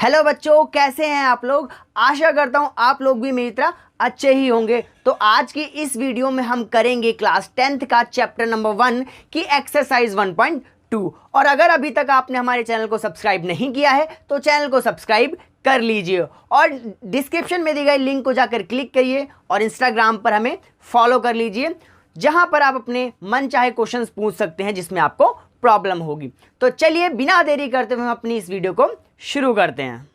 Hello बच्चों, कैसे हैं आप लोग। आशा करता हूं आप लोग भी मेरी तरह अच्छे ही होंगे। तो आज की इस वीडियो में हम करेंगे क्लास 10th का चैप्टर नंबर 1 की एक्सरसाइज 1.2। और अगर अभी तक आपने हमारे चैनल को सब्सक्राइब नहीं किया है तो चैनल को सब्सक्राइब कर लीजिए और डिस्क्रिप्शन में दी गई लिंक को जाकर क्लिक करिए और इंस्टाग्राम पर हमें फॉलो कर लीजिए, जहां पर आप अपने मन चाहे क्वेश्चंस पूछ सकते हैं जिसमें आपको प्रॉब्लम होगी। तो चलिए बिना देरी करते हुए हम अपनी इस वीडियो को शुरू करते हैं।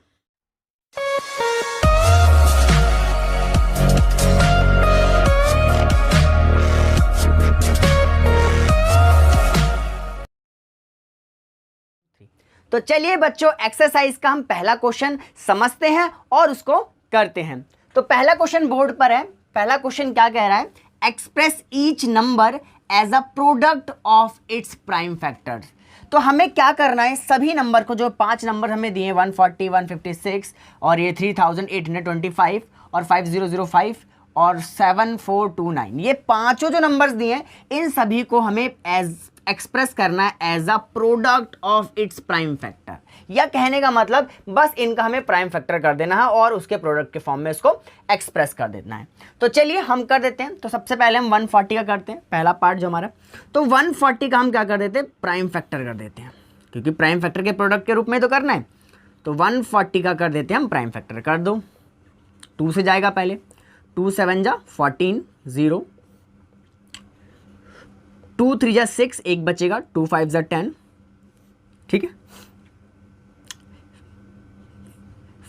तो चलिए बच्चों, एक्सरसाइज का हम पहला क्वेश्चन समझते हैं और उसको करते हैं। तो पहला क्वेश्चन बोर्ड पर है। पहला क्वेश्चन क्या कह रहा है? Express each number as a product of its prime factors. तो हमें क्या करना है, सभी नंबर को, जो 5 नंबर हमें दिए 140, 156 और ये 3825 और 5005 और 7429, ये पांचों जो नंबर्स दिए हैं इन सभी को हमें एज एक्सप्रेस करना है as a product of its prime factor. या कहने का मतलब बस इनका हमें प्राइम फैक्टर कर देना है और उसके प्रोडक्ट के फॉर्म में इसको एक्सप्रेस कर देना है। तो चलिए हम कर देते हैं। तो सबसे पहले हम 140 का करते हैं, पहला पार्ट जो हमारा। तो 140 का हम क्या कर देते हैं? प्राइम फैक्टर कर देते हैं, क्योंकि प्राइम फैक्टर के प्रोडक्ट के रूप में तो करना है। तो 140 का कर देते हैं हम प्राइम फैक्टर। कर दो, 2 से जाएगा पहले। 2 7 जा 14, 0, 2 3 जा 6, एक बचेगा। 2 5 जा 10, ठीक है।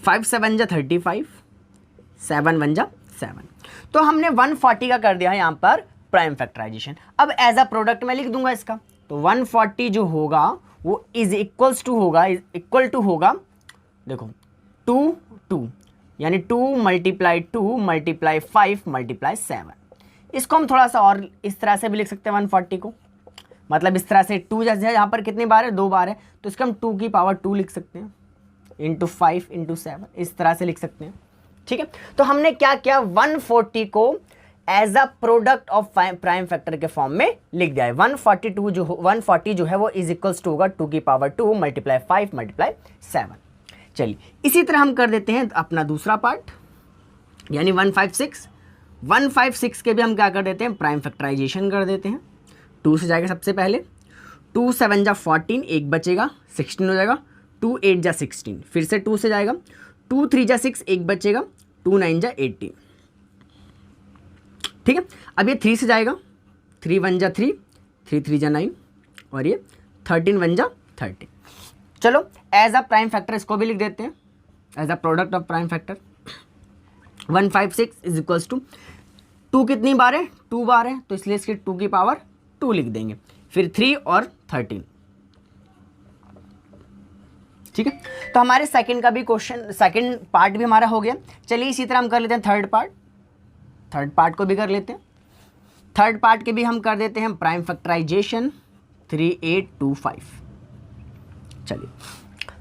5 7 जा 35, 7 1 जा 7। तो हमने 140 का कर दिया है यहाँ पर प्राइम फैक्टराइजेशन। अब एज अ प्रोडक्ट मैं लिख दूंगा इसका। तो 140 जो होगा वो इक्वल टू होगा, देखो 2 2, यानी 2 × 2 × 5 × 7। इसको हम थोड़ा सा और इस तरह से भी लिख सकते हैं 140 को, मतलब इस तरह से 2 जैसे यहाँ पर कितनी बार है? 2 बार है, तो इसका हम 2 की पावर 2 लिख सकते हैं, इंटू 5 × 7, इस तरह से लिख सकते हैं, ठीक है। तो हमने क्या किया, 140 को as a product of prime factor के फॉर्म में लिख दिया है। 140 जो है वो इज इक्वल्स टू होगा 2 की पावर 2 × 5 × 7। चलिए इसी तरह हम कर देते हैं अपना दूसरा पार्ट, यानी 156 के भी हम क्या कर देते हैं? प्राइम फैक्टराइजेशन कर देते हैं। 2 से जाएगा सबसे पहले। 2 7 जा 14, एक बचेगा, 16 हो जाएगा। 2 8 जा 16, फिर से 2 से जाएगा। 2 3 जा 6, एक बचेगा। 2 9 जा 18, ठीक है। अब ये 3 से जाएगा। 3 1 जा 3, 3 3 जा 9 और ये 13 1 जा 30। चलो एज अ प्राइम फैक्टर इसको भी लिख देते हैं, as a product of prime factor. 156 is equals to 2 कितनी बार है? 2 बार है, तो इसलिए इसकी 2 की पावर 2 लिख देंगे, फिर 3 और 13, ठीक है। तो हमारे सेकंड का भी क्वेश्चन, सेकंड पार्ट भी हमारा हो गया। चलिए इसी तरह हम कर लेते हैं थर्ड पार्ट को भी कर लेते हैं। थर्ड पार्ट के भी हम कर देते हैं प्राइम फैक्टराइजेशन 3825।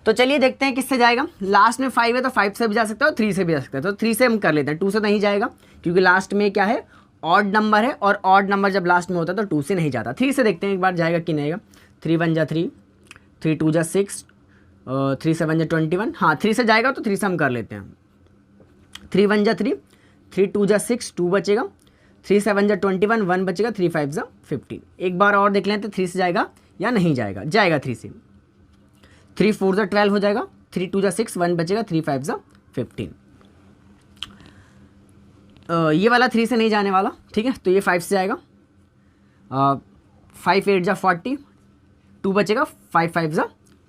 चलिए देखते हैं किससे जाएगा। लास्ट में 5 है तो 5 से भी जा सकता है और 3 से भी जा सकता है। तो 3 से हम कर लेते हैं, 2 से नहीं जाएगा क्योंकि लास्ट में क्या है? ऑड नंबर है, और ऑड नंबर जब लास्ट में होता है तो 2 से नहीं जाता। 3 से देखते हैं एक बार जाएगा कि नहीं आएगा। 3 1 जा 3, 3 2 जा 6, 3 7 जा 21। हाँ 3 से जाएगा तो 3 से हम कर लेते हैं। 3 1 जा 3, 3 2 जा 6, 2 बचेगा। 3 7 जा 21, 1 बचेगा। 3 5 जा 15। एक बार और देख लेते हैं 3 से जाएगा या नहीं जाएगा। जाएगा 3 से। 3 4 जा 12 हो जाएगा। 3 2 जा 6, 1 बचेगा। 3 5 जा 15। ये वाला 3 से नहीं जाने वाला, ठीक है। तो ये 5 से जाएगा। 5 8 जा 40, 2 बचेगा। 5 5 जा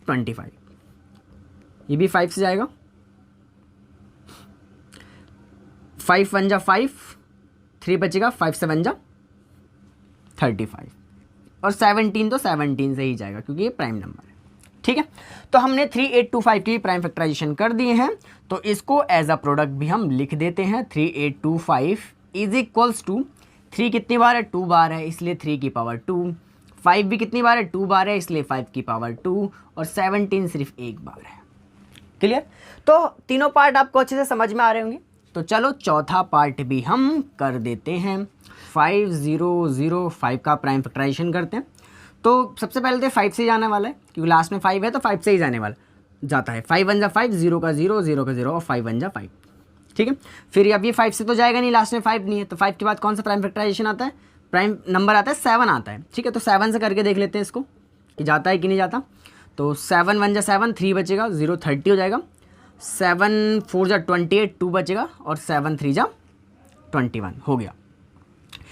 25, ये भी 5 से जाएगा। 5 1 जा 5, 3 बचेगा। 5 7 जा 35 और 17 तो 17 से ही जाएगा क्योंकि ये प्राइम नंबर है, ठीक है। तो हमने 3825 की प्राइम फैक्टराइजेशन कर दिए हैं, तो इसको एज अ प्रोडक्ट भी हम लिख देते हैं। 3825 इज इक्वल्स टू 3 कितनी बार है? 2 बार है, इसलिए 3 की पावर 2। 5 भी कितनी बार है? 2 बार है, इसलिए 5 की पावर 2 और 17 सिर्फ एक बार है। क्लियर? तो तीनों पार्ट आपको अच्छे से समझ में आ रहे होंगे। तो चलो चौथा पार्ट भी हम कर देते हैं। 5005 का प्राइम फैक्टराइजेशन करते हैं। तो सबसे पहले तो 5 से जाने वाला है क्योंकि लास्ट में 5 है तो 5 से ही जाने वाला है। जाता है, 5 1 जा 5, 0 का 0, 0 का 0 और 5 1 जा 5, ठीक है। फिर अब ये 5 से तो जाएगा नहीं, लास्ट में 5 नहीं है, तो 5 के बाद कौन सा प्राइम फैक्टराइजेशन आता है, प्राइम नंबर आता है 7 आता है, ठीक है। तो 7 से करके देख लेते हैं इसको कि जाता है कि नहीं जाता। तो 7 1 जा 7, 3 बचेगा, 0 30 हो जाएगा, 7 4 जा 28, 2 बचेगा और 7 3 जा 21 हो गया।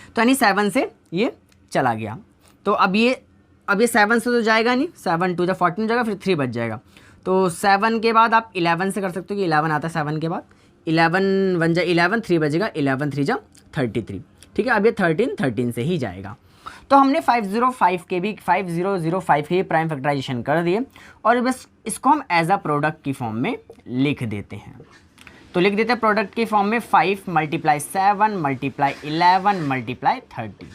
तो यानी 7 से ये चला गया। तो अब ये 7 से तो जाएगा नहीं, 7 2 जा 14 हो जाएगा, फिर 3 बच जाएगा। तो 7 के बाद आप 11 से कर सकते हो कि 11 आता है 7 के बाद, 11 1 जा 11, 3 बजेगा, 11 3 जा 33, ठीक है। अब ये 13 से ही जाएगा। तो हमने 505 के भी 5005 के प्राइम फैक्टराइजेशन कर दिए और बस इसको हम एज अ प्रोडक्ट की फॉर्म में लिख देते हैं। तो लिख देते हैं प्रोडक्ट की फॉर्म में 5 × 7 × 11 × 30।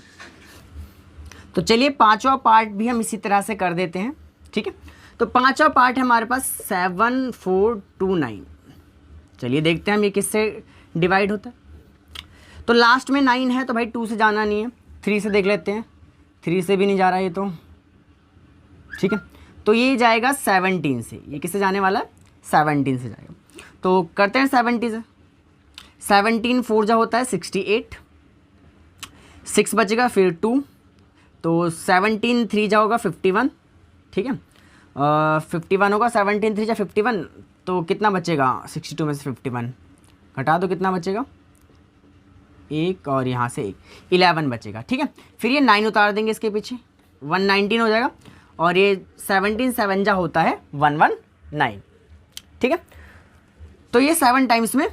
तो चलिए पांचवा पार्ट भी हम इसी तरह से कर देते हैं, ठीक है। तो पांचवा पार्ट है हमारे पास 7 4 2 9। चलिए देखते हैं हम ये किससे डिवाइड होता है। तो लास्ट में 9 है तो भाई 2 से जाना नहीं है, 3 से देख लेते हैं, 3 से भी नहीं जा रहा ये तो, ठीक है। तो ये जाएगा 17 से, ये किससे जाने वाला है, 17 से जाएगा। तो करते हैं 70 से, 17 4 जा होता है 68, 6 बचेगा, फिर 2, तो 17 3 जा होगा 51, ठीक है। 51 होगा, 17 3 जा 51, तो कितना बचेगा 62 में से 51 घटा दो, कितना बचेगा 1 और यहाँ से 1, 11 बचेगा, ठीक है। फिर ये 9 उतार देंगे इसके पीछे, 119 हो जाएगा और ये 17 7 जा होता है 119, ठीक है। तो ये 7 टाइम्स में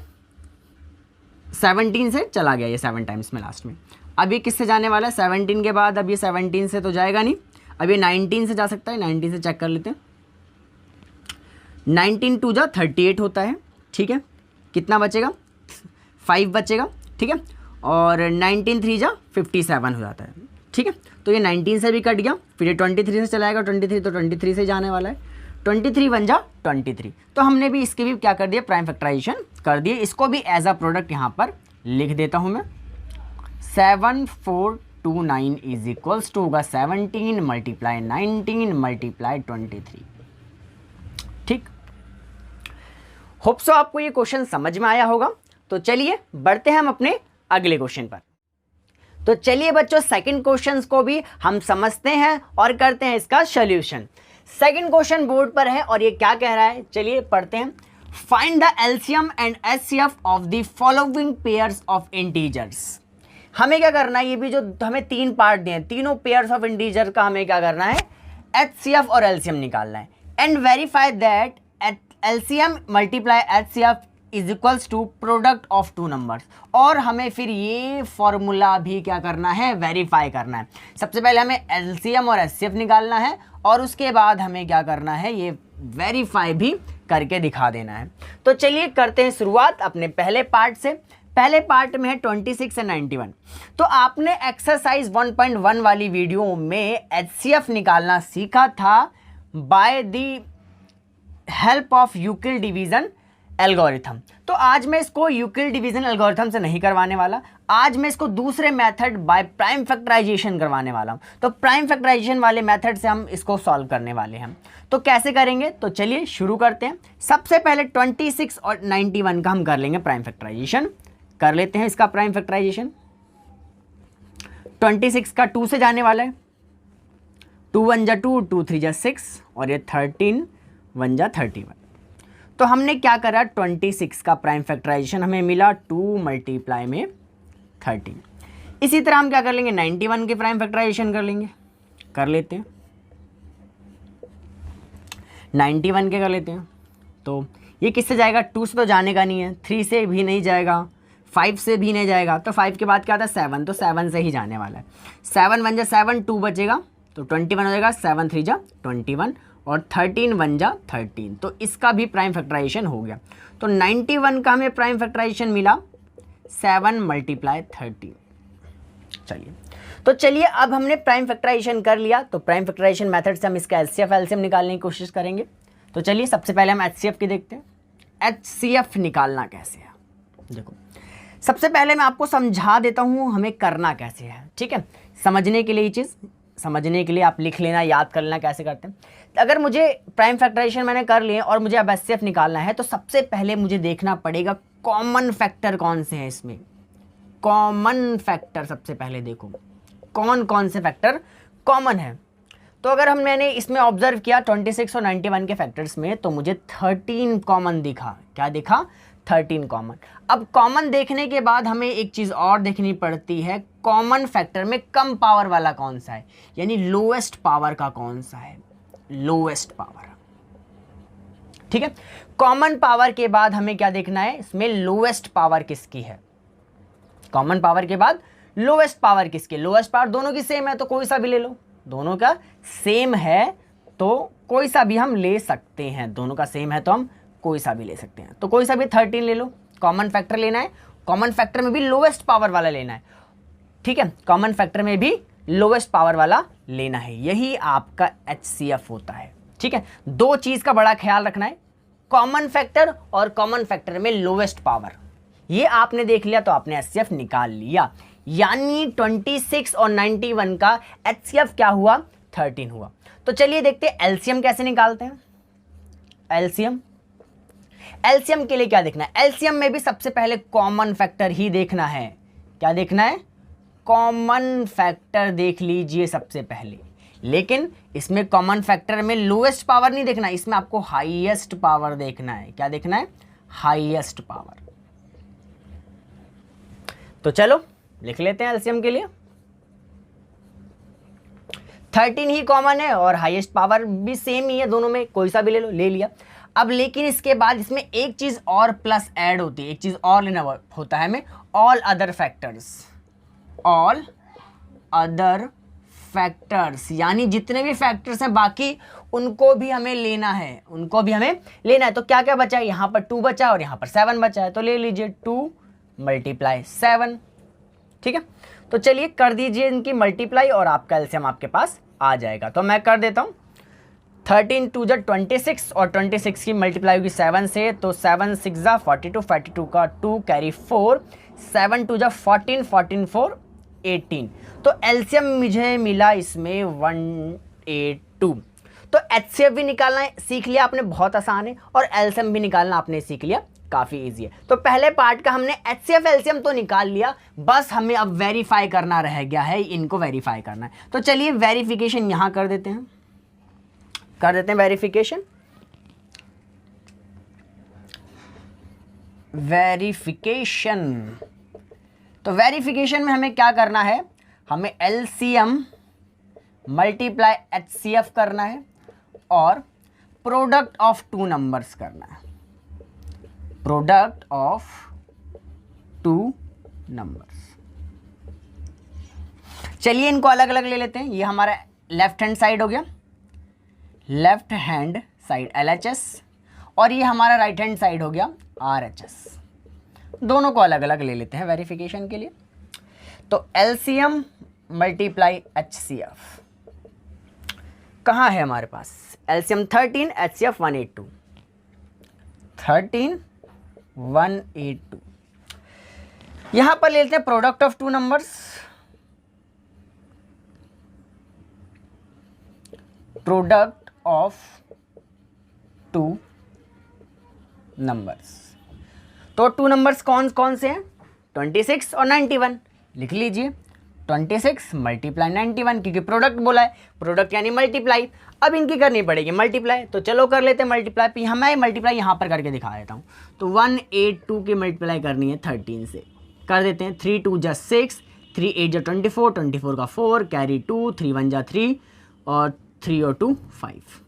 17 से चला गया, ये 7 टाइम्स में लास्ट में। अब ये किससे जाने वाला है 17 के बाद, अब ये 17 से तो जाएगा नहीं, अब ये 19 से जा सकता है, 19 से चेक कर लेते हैं। 19 2 जा 38 होता है, ठीक है। कितना बचेगा 5 बचेगा, ठीक है। और 19 3 जा 57 हो जाता है, ठीक है। तो ये 19 से भी कट गया, फिर ये 23 से चलाएगा, 23 तो 23 से जाने वाला है, 23 1 जा 23। तो हमने भी इसके भी क्या कर दिया, प्राइम फैक्टराइजेशन कर दिए। इसको भी एज अ प्रोडक्ट यहाँ पर लिख देता हूँ मैं। 7 4 2 9 इज इक्वल्स टू होगा 17 × 19 × 23, ठीक। होप सो आपको ये क्वेश्चन समझ में आया होगा। तो चलिए बढ़ते हैं हम अपने अगले क्वेश्चन पर। तो चलिए बच्चों सेकंड क्वेश्चन को भी हम समझते हैं और करते हैं इसका सॉल्यूशन। सेकंड क्वेश्चन बोर्ड पर है और ये क्या कह रहा है, चलिए पढ़ते हैं। Find the LCM and HCF of the following pairs of integers. हमें क्या करना है, ये भी जो हमें 3 पार्ट दिए हैं, तीनों पेयर्स ऑफ इंटीजर का हमें क्या करना है, एचसीएफ और एलसीएम निकालना है। And verify that LCM multiply HCF is equals to product of 2 numbers. और हमें फिर ये फॉर्मूला भी क्या करना है, वेरीफाई करना है। सबसे पहले हमें एलसीएम और एचसीएफ निकालना है और उसके बाद हमें क्या करना है, ये वेरीफाई भी करके दिखा देना है। तो चलिए करते हैं शुरुआत अपने पहले पार्ट से। पहले पार्ट में है 26 और 91। तो आपने एक्सरसाइज 1.1 वाली वीडियो में एचसीएफ निकालना सीखा था by the help of Euclid division algorithm. तो आज मैं इसको यूक्लिड डिवीजन एल्गोरिथम से नहीं करवाने वाला, आज मैं इसको दूसरे मेथड बाय प्राइम फैक्टराइजेशन करवाने वाला हूं। तो प्राइम फैक्टराइजेशन वाले मेथड से हम इसको सॉल्व करने वाले हैं। तो कैसे करेंगे, तो चलिए शुरू करते हैं। सबसे पहले 26 और 91 का हम कर लेंगे प्राइम फैक्टराइजेशन। कर लेते हैं इसका प्राइम फैक्टराइजेशन। 26 का 2 से जाने वाला है, 2 1 जा 2, 2 3 जा 6 और ये 13 1 जा 31। तो हमने क्या करा, 26 का प्राइम फैक्टराइजेशन हमें मिला 2 × में 13। इसी तरह हम क्या कर लेंगे, 91 के प्राइम फैक्टराइजेशन कर लेंगे। कर लेते हैं 91 के कर लेते हैं। तो ये किससे जाएगा, 2 से तो जाने का नहीं है, 3 से भी नहीं जाएगा, 5 से भी नहीं जाएगा। तो 5 के बाद क्या आता है 7, तो 7 से ही जाने वाला है। 7 1 जा 7, 2 बचेगा तो 21 हो जाएगा, 7 3 जा 21 और 13 1 जा 13। तो इसका भी प्राइम फैक्टराइजेशन हो गया। तो 91 का हमें प्राइम फैक्टराइजेशन मिला 7 × 13। चलिए तो चलिए अब हमने प्राइम फैक्टराइजेशन कर लिया। तो प्राइम फैक्टराइजेशन मेथड से हम इसका एचसीएफ एलसीएम निकालने की कोशिश करेंगे। तो चलिए सबसे पहले हम एचसीएफ की देखते हैं। एचसीएफ निकालना कैसे है, देखो सबसे पहले मैं आपको समझा देता हूँ हमें करना कैसे है, ठीक है। समझने के लिए ये चीज़ समझने के लिए आप लिख लेना, याद कर लेना कैसे करते हैं। अगर मुझे प्राइम फैक्टराइजेशन मैंने कर लिए और मुझे अब एचसीएफ निकालना है, तो सबसे पहले मुझे देखना पड़ेगा कॉमन फैक्टर कौन से हैं इसमें। कॉमन फैक्टर सबसे पहले देखो कौन कौन से फैक्टर कॉमन है। तो अगर मैंने इसमें ऑब्जर्व किया 26 और 91 के फैक्टर्स में, तो मुझे 13 कॉमन दिखा। क्या दिखा? 13 कॉमन। अब कॉमन देखने के बाद हमें एक चीज़ और देखनी पड़ती है, कॉमन फैक्टर में कम पावर वाला कौन सा है, यानी लोएस्ट पावर का कौन सा है, लोएस्ट पावर। ठीक है, कॉमन पावर के बाद हमें क्या देखना है, इसमें लोएस्ट पावर किसकी है। कॉमन पावर के बाद लोएस्ट पावर किसकी, लोएस्ट पावर दोनों की सेम है तो कोई सा भी ले लो, दोनों का सेम है तो कोई सा भी हम ले सकते हैं, दोनों का सेम है तो हम कोई सा भी ले सकते हैं। तो कोई सा भी 13 ले लो, कॉमन फैक्टर लेना है, कॉमन फैक्टर में भी लोएस्ट पावर वाला लेना है। ठीक है, कॉमन फैक्टर में भी लोएस्ट पावर वाला लेना है, यही आपका एचसीएफ होता है। ठीक है, दो चीज का बड़ा ख्याल रखना है, कॉमन फैक्टर और कॉमन फैक्टर में लोएस्ट पावर। ये आपने देख लिया तो आपने एचसीएफ निकाल लिया, यानी 26 और 91 का एचसीएफ क्या हुआ, 13 हुआ। तो चलिए देखते हैं एलसीएम कैसे निकालते हैं। एलसीएम, एलसीएम के लिए क्या देखना है, एलसीएम में भी सबसे पहले कॉमन फैक्टर ही देखना है। क्या देखना है, कॉमन फैक्टर देख लीजिए सबसे पहले, लेकिन इसमें कॉमन फैक्टर में लोएस्ट पावर नहीं देखना, इसमें आपको हाईएस्ट पावर देखना है। क्या देखना है, हाईएस्ट पावर। तो चलो लिख लेते हैं एलसीएम के लिए, 13 ही कॉमन है और हाईएस्ट पावर भी सेम ही है, दोनों में कोई सा भी ले लो, ले लिया। अब लेकिन इसके बाद इसमें एक चीज और प्लस ऐड होती है, एक चीज और लेना होता है हमें, all other factors. All other factors यानी जितने भी फैक्टर्स हैं बाकी उनको भी हमें लेना है, उनको भी हमें लेना है। तो क्या क्या बचा है, यहां पर 2 बचा और यहां पर 7 बचा है, तो ले लीजिए 2 × 7। ठीक है, तो चलिए कर दीजिए इनकी मल्टीप्लाई और आपका एलसीएम आपके पास आ जाएगा। तो मैं कर देता हूं, 13 2 जा 26 और 26 की मल्टीप्लाई होगी 7 से, तो 7 6 जा 42, 42 का 2 कैरी 4, 7 2 जा 14, 14 4 18। तो एलसीएम मुझे मिला इसमें 182। तो एचसीएफ भी निकालना सीख लिया आपने, बहुत आसान है, और एलसीएम भी निकालना आपने सीख लिया, काफी इजी है। तो पहले पार्ट का हमने एचसीएफ एलसीएम तो निकाल लिया, बस हमें अब वेरीफाई करना रह गया है, इनको वेरीफाई करना है। तो चलिए वेरिफिकेशन यहां कर देते हैं, कर देते हैं वेरिफिकेशन। वेरिफिकेशन, तो वेरिफिकेशन में हमें क्या करना है, हमें एलसीएम मल्टीप्लाई एचसीएफ करना है और प्रोडक्ट ऑफ 2 नंबर्स करना है, प्रोडक्ट ऑफ 2 नंबर्स। चलिए इनको अलग अलग ले लेते हैं। ये हमारा लेफ्ट हैंड साइड हो गया, लेफ्ट हैंड साइड LHS, और ये हमारा राइट हैंड साइड हो गया RHS। दोनों को अलग अलग ले लेते हैं वेरिफिकेशन के लिए। तो एलसीएम मल्टीप्लाई HCF कहाँ है हमारे पास, एलसीएम 13, HCF 182, 13 182। यहां पर ले लेते हैं product of 2 numbers, product of 2 numbers. तो 2 नंबर्स कौन कौन से हैं, 26 और 91। लिख लीजिए 26 मल्टीप्लाई 91, क्योंकि प्रोडक्ट बोला है, प्रोडक्ट यानी मल्टीप्लाई। अब इनकी करनी पड़ेगी मल्टीप्लाई, तो चलो कर लेते हैं मल्टीप्लाई। हमें मल्टीप्लाई यहाँ पर करके दिखा देता हूँ। तो 182 की मल्टीप्लाई करनी है 13 से, कर देते हैं। 3 2 जा 6, 3 8 जा 24, 24 का 4 कैरी 2, 3 1 जा 3 और 3 और 2 5।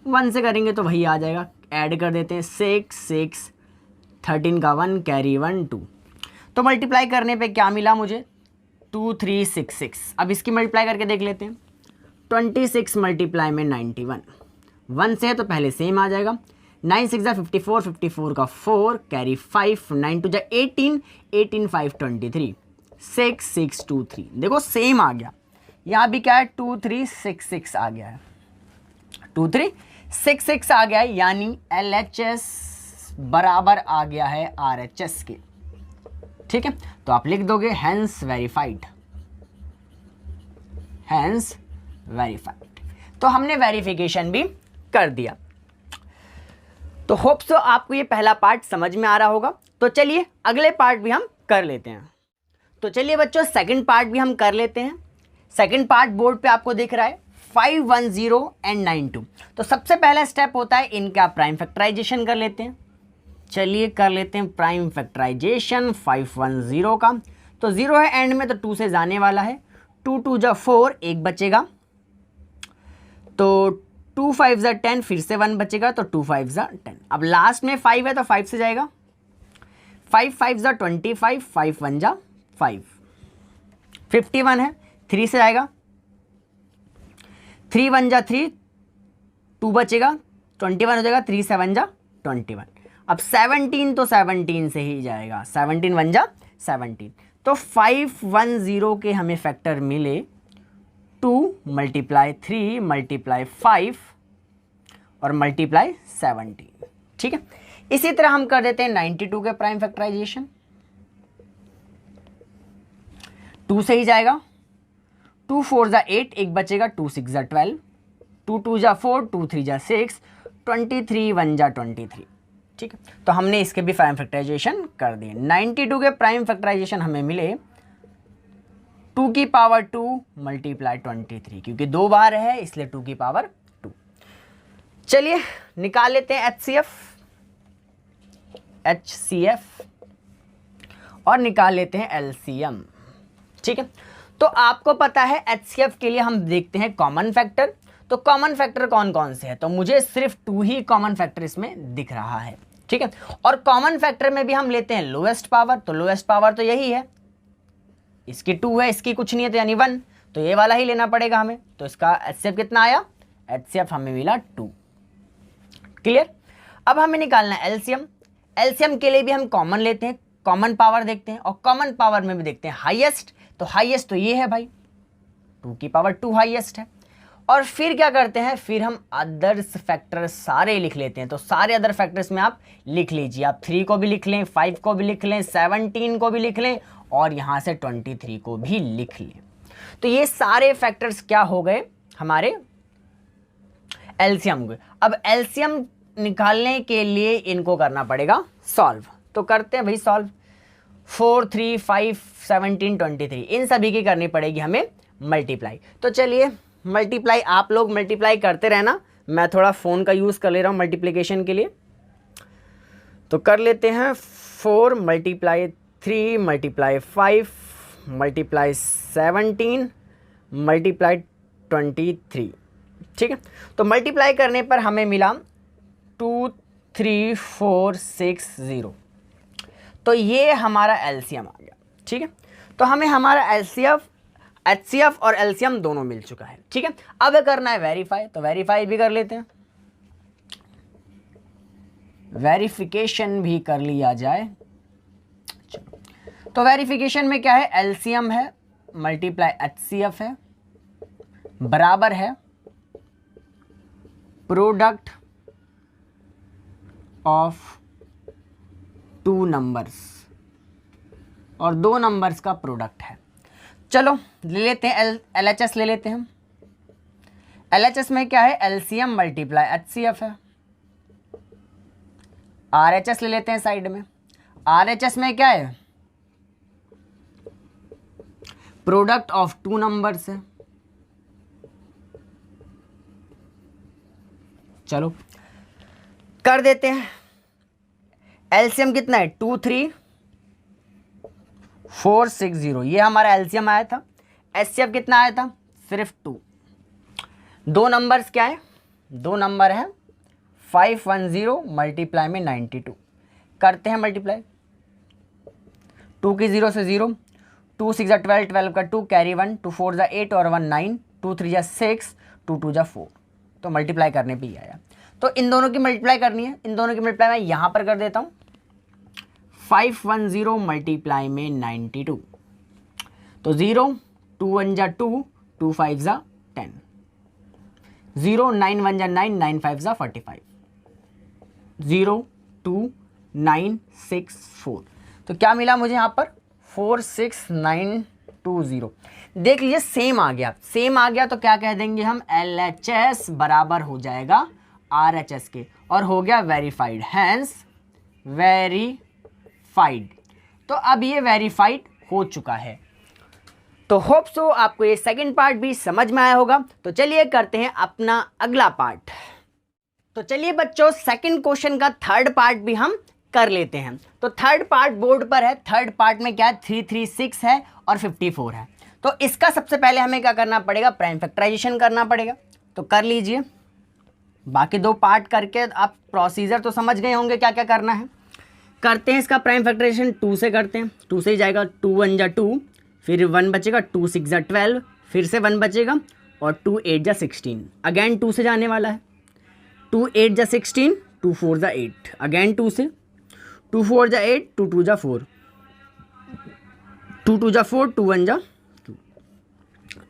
1 से करेंगे तो वही आ जाएगा, ऐड कर देते हैं 6 6, 13 का 1 कैरी 1 2। तो मल्टीप्लाई करने पे क्या मिला मुझे, 2366। अब इसकी मल्टीप्लाई करके देख लेते हैं। 26 मल्टीप्लाई में 91, 1 से है तो पहले सेम आ जाएगा। 9 6 जा 54, 54 का 4 कैरी 5, 9 2 जा 18, 18 5 23, 6 6 2 3। देखो सेम आ गया, यहाँ भी क्या है 2366 आ गया है, 2366 आ गया है, यानी LHS बराबर आ गया है RHS के। ठीक है, तो आप लिख दोगे हैंस वेरीफाइड, हैंस वेरीफाइड। तो हमने वेरिफिकेशन भी कर दिया। तो होप सो आपको ये पहला पार्ट समझ में आ रहा होगा। तो चलिए अगले पार्ट भी हम कर लेते हैं। तो चलिए बच्चों सेकंड पार्ट भी हम कर लेते हैं। सेकंड पार्ट बोर्ड पे आपको दिख रहा है 510 एंड 92। तो सबसे पहला स्टेप होता है इनका प्राइम फैक्टराइजेशन कर लेते हैं। चलिए कर लेते हैं प्राइम फैक्टराइजेशन 510 का। तो 0 है एंड में, तो 2 से जाने वाला है। 2 2 जा 4, 1 बचेगा। तो 2 5 जा 10, फिर से 1 बचेगा, तो 2 5 जा 10। अब लास्ट में 5 है तो 5 से जाएगा। 5 5 जा 25, 5 1 जा 5। 51 है, 3 से जाएगा। 3 1 जा 3, 2 बचेगा, 21 हो जाएगा। 3 7 जा 21। अब 17 तो 17 से ही जाएगा। 17 1 जा 17। तो 510 के हमें फैक्टर मिले 2 × 3 × 5 और × 17। ठीक है। इसी तरह हम कर देते हैं 92 के प्राइम फैक्टराइजेशन। 2 से ही जाएगा। 2 4 जा 8, 1 बचेगा। 2 6 जा 12, 2 2 जा 4, 2 3 जा 6, 23 1 जा 23। ठीक है। तो हमने इसके भी प्राइम फैक्टराइजेशन कर दिए। 92 के प्राइम फैक्टराइजेशन हमें मिले 2 की पावर 2 × 23, क्योंकि 2 बार है इसलिए 2 की पावर 2। चलिए निकाल लेते हैं HCF और निकाल लेते हैं LCM। ठीक है। तो आपको पता है HCF के लिए हम देखते हैं कॉमन फैक्टर। तो कॉमन फैक्टर कौन कौन से हैं? तो मुझे सिर्फ 2 ही कॉमन फैक्टर इसमें दिख रहा है। ठीक है। और कॉमन फैक्टर में भी हम लेते हैं लोएस्ट पावर। तो लोएस्ट पावर तो यही है, इसकी 2 है, इसकी कुछ नहीं है, तो यानी 1। तो ये वाला ही लेना पड़ेगा हमें। तो इसका HCF कितना आया? HCF हमें मिला 2। क्लियर। अब हमें निकालना है LCM। LCM के लिए भी हम कॉमन लेते हैं, कॉमन पावर देखते हैं, और कॉमन पावर में भी देखते हैं हाईएस्ट। तो हाईएस्ट तो ये है भाई, 2 की पावर 2 हाईएस्ट है। और फिर क्या करते हैं, फिर हम अदर्स फैक्टर सारे लिख लेते हैं। तो सारे अदर फैक्टर्स में आप लिख लीजिए। आप 3 को भी लिख लें, 5 को भी लिख लें, 17 को भी लिख लें, और यहाँ से 23 को भी लिख लें। तो ये सारे फैक्टर्स क्या हो गए हमारे? एलसीएम। अब एलसीएम निकालने के लिए इनको करना पड़ेगा सॉल्व। तो करते हैं भाई सॉल्व। 4 3 5 17 23, इन सभी की करनी पड़ेगी हमें मल्टीप्लाई। तो चलिए मल्टीप्लाई आप लोग मल्टीप्लाई करते रहना, मैं थोड़ा फ़ोन का यूज़ कर ले रहा हूँ मल्टीप्लिकेशन के लिए। तो कर लेते हैं 4 × 3 × 5 × 17 × 23। ठीक है। तो मल्टीप्लाई करने पर हमें मिला 2 3 4 6 0। तो ये हमारा एलसीएम आ गया। ठीक है। तो हमें हमारा HCF और एलसीएम दोनों मिल चुका है। ठीक है। अब करना है वेरीफाई। तो वेरीफाई भी कर लेते हैं, वेरिफिकेशन भी कर लिया जाए। तो वेरिफिकेशन में क्या है, एलसीएम है मल्टीप्लाई HCF है बराबर है प्रोडक्ट ऑफ 2 नंबर्स, और 2 नंबर्स का प्रोडक्ट है। चलो ले लेते हैं LHS ले लेते हैं। LHS में क्या है, एलसीएम मल्टीप्लाई HCF है। RHS ले लेते हैं साइड में। RHS में क्या है, प्रोडक्ट ऑफ 2 नंबर्स है। चलो कर देते हैं। एलसीएम कितना है, 2 3 4 6 0, ये हमारा एलसीएम आया था। HCF कितना आया था, सिर्फ 2। 2 नंबर्स क्या है, 2 नंबर है 510 मल्टीप्लाई में 92। करते हैं मल्टीप्लाई। 2 की 0 से 0, 2 6 12, 12 का 2 कैरी 1, 2 4 8 और 1 9, 2 3 6, 2 2 4। तो मल्टीप्लाई करने पे ही आया। तो इन दोनों की मल्टीप्लाई करनी है, इन दोनों की मल्टीप्लाई मैं यहाँ पर कर देता हूँ। 510 मल्टीप्लाई में 92। तो 0 2 1 जा 2, 2 5 जा 10, 0 9 1 जा 9, 9 5 जा 45, 0 2 9 6 4। तो क्या मिला मुझे यहाँ पर, 4 6 9 20। देख लीजिए सेम आ गया, सेम आ गया तो क्या कह देंगे हम, LHS बराबर हो जाएगा RHS के, और हो गया वेरीफाइड, हैंस वेरीफाइड। तो अब ये वेरीफाइड हो चुका है। तो होप सो आपको ये सेकंड पार्ट भी समझ में आया होगा। तो चलिए करते हैं अपना अगला पार्ट। तो चलिए बच्चों सेकंड क्वेश्चन का थर्ड पार्ट भी हम कर लेते हैं। तो थर्ड पार्ट बोर्ड पर है, थर्ड पार्ट में क्या है, 336 है और 54 है। तो इसका सबसे पहले हमें क्या करना पड़ेगा, प्राइम फैक्टराइजेशन करना पड़ेगा। तो कर लीजिए, बाकी दो पार्ट करके आप प्रोसीजर तो समझ गए होंगे क्या क्या करना है। करते हैं इसका प्राइम फैक्टराइजेशन, 2 से करते हैं, 2 से ही जाएगा, 2 1 जा 2, फिर 1 बचेगा, 2 6 जा 12, फिर से 1 बचेगा और 2 8 जा 16, अगेन 2 से जाने वाला है, 2 8 जा 16, 2 4 जा 8, अगेन 2 से, 2 4 जा 8, 2 2 जा 4, 2 2 जा 4, 2 1 जा 2।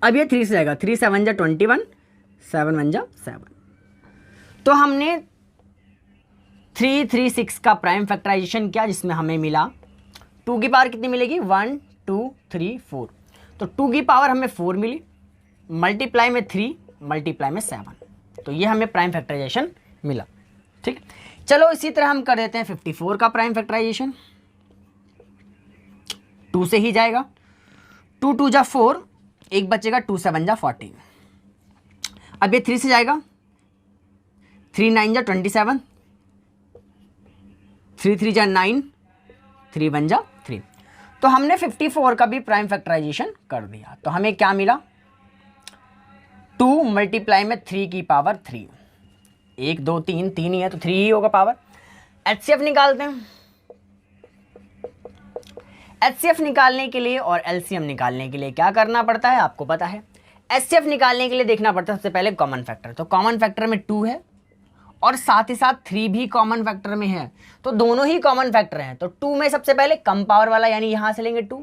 अब ये 3 से जाएगा, 3 7 जा 21, 7 1 जा 7। तो हमने 336 का प्राइम फैक्टराइजेशन किया, जिसमें हमें मिला 2 की पावर कितनी मिलेगी, 1 2 3 4। तो 2 की पावर हमें 4 मिली, मल्टीप्लाई में 3, मल्टीप्लाई में 7। तो ये हमें प्राइम फैक्टराइजेशन मिला। ठीक, चलो इसी तरह हम कर देते हैं 54 का प्राइम फैक्टराइजेशन। 2 से ही जाएगा, 2 2 जा 4, एक बचेगा, 2 7 जा 14। अब ये 3 से जाएगा, 3 9 जा 27, 3 3 जा 9, 3 1 जा 3। तो हमने 54 का भी प्राइम फैक्टराइजेशन कर दिया। तो हमें क्या मिला, 2 मल्टीप्लाई में 3 की पावर 3, 1 2 3, 3 ही है तो 3 ही होगा पावर। HCF निकालते हैं। HCF निकालने के लिए और LCM निकालने के लिए क्या करना पड़ता है आपको पता है। HCF निकालने के लिए देखना पड़ता है सबसे पहले कॉमन फैक्टर। तो कॉमन फैक्टर में 2 है और साथ ही साथ 3 भी कॉमन फैक्टर में है, तो दोनों ही कॉमन फैक्टर हैं। तो 2 में सबसे पहले कम पावर वाला यानी यहां से लेंगे 2,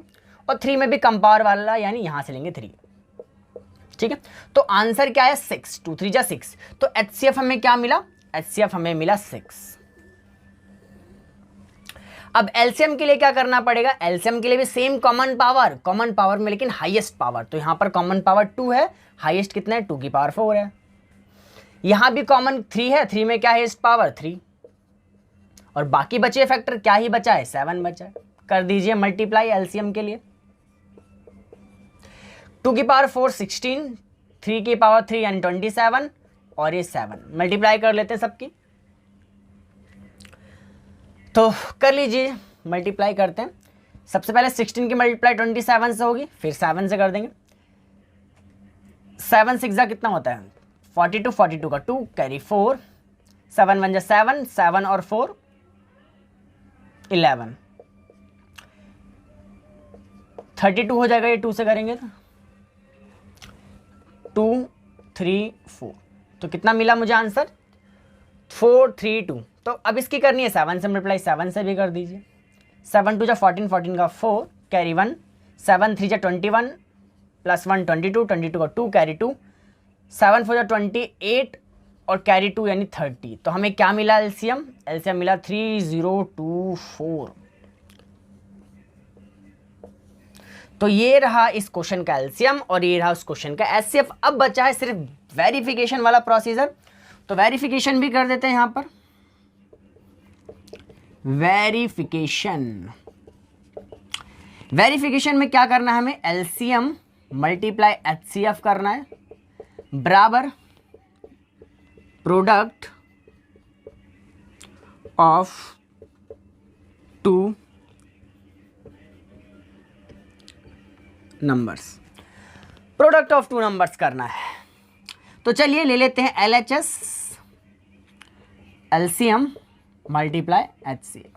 और 3 में भी कम पावर वाला यानी यहां से लेंगे 3। ठीक है, तो आंसर क्या है, 6, 2 3 जा 6। तो HCF हमें क्या मिला, HCF हमें मिला 6। अब LCM के लिए क्या करना पड़ेगा, LCM के लिए भी सेम कॉमन पावर में लेकिन हाईएस्ट पावर। तो यहां पर कॉमन पावर 2 है, हाईएस्ट कितना है, 2 की पावर 4 है। यहां भी कॉमन 3 है, 3 में क्या है, हाईएस्ट पावर 3, और बाकी बचे फैक्टर क्या ही बचा है, 7 बचा है। कर दीजिए मल्टीप्लाई LCM के लिए, 2 की पावर 4 16, 3 की पावर 3 यानी 27, और ये 7 मल्टीप्लाई कर लेते हैं सबकी। तो कर लीजिए, मल्टीप्लाई करते हैं। सबसे पहले 16 की मल्टीप्लाई 27 से होगी, फिर 7 से कर देंगे। 7 6 जा कितना होता है, 42, 42 का 2 कैरी 4, 7 1 जा 7, 7 और 4 11, 32 हो जाएगा ये 2 से करेंगे तो 2 3 4। तो कितना मिला मुझे आंसर, 4 3 2। तो अब इसकी करनी है 7 से मल्टीप्लाई, 7 से भी कर दीजिए। 7 2 जा 14, 14 का 4 कैरी 1, 7 3 जा 21 प्लस 1 22, 22 का 2 कैरी 2, 7 4 जा 28 और कैरी 2 यानी 30। तो हमें क्या मिला LCM, LCM मिला 3024। तो ये रहा इस क्वेश्चन का LCM और ये रहा उस क्वेश्चन का HCF। अब बचा है सिर्फ वेरिफिकेशन वाला प्रोसीजर। तो वेरिफिकेशन भी कर देते हैं यहां पर। वेरिफिकेशन में क्या करना है हमें, LCM मल्टीप्लाई HCF करना है बराबर product of 2 numbers, product of 2 numbers करना है। तो चलिए ले लेते हैं LHS LCM मल्टीप्लाई HCF।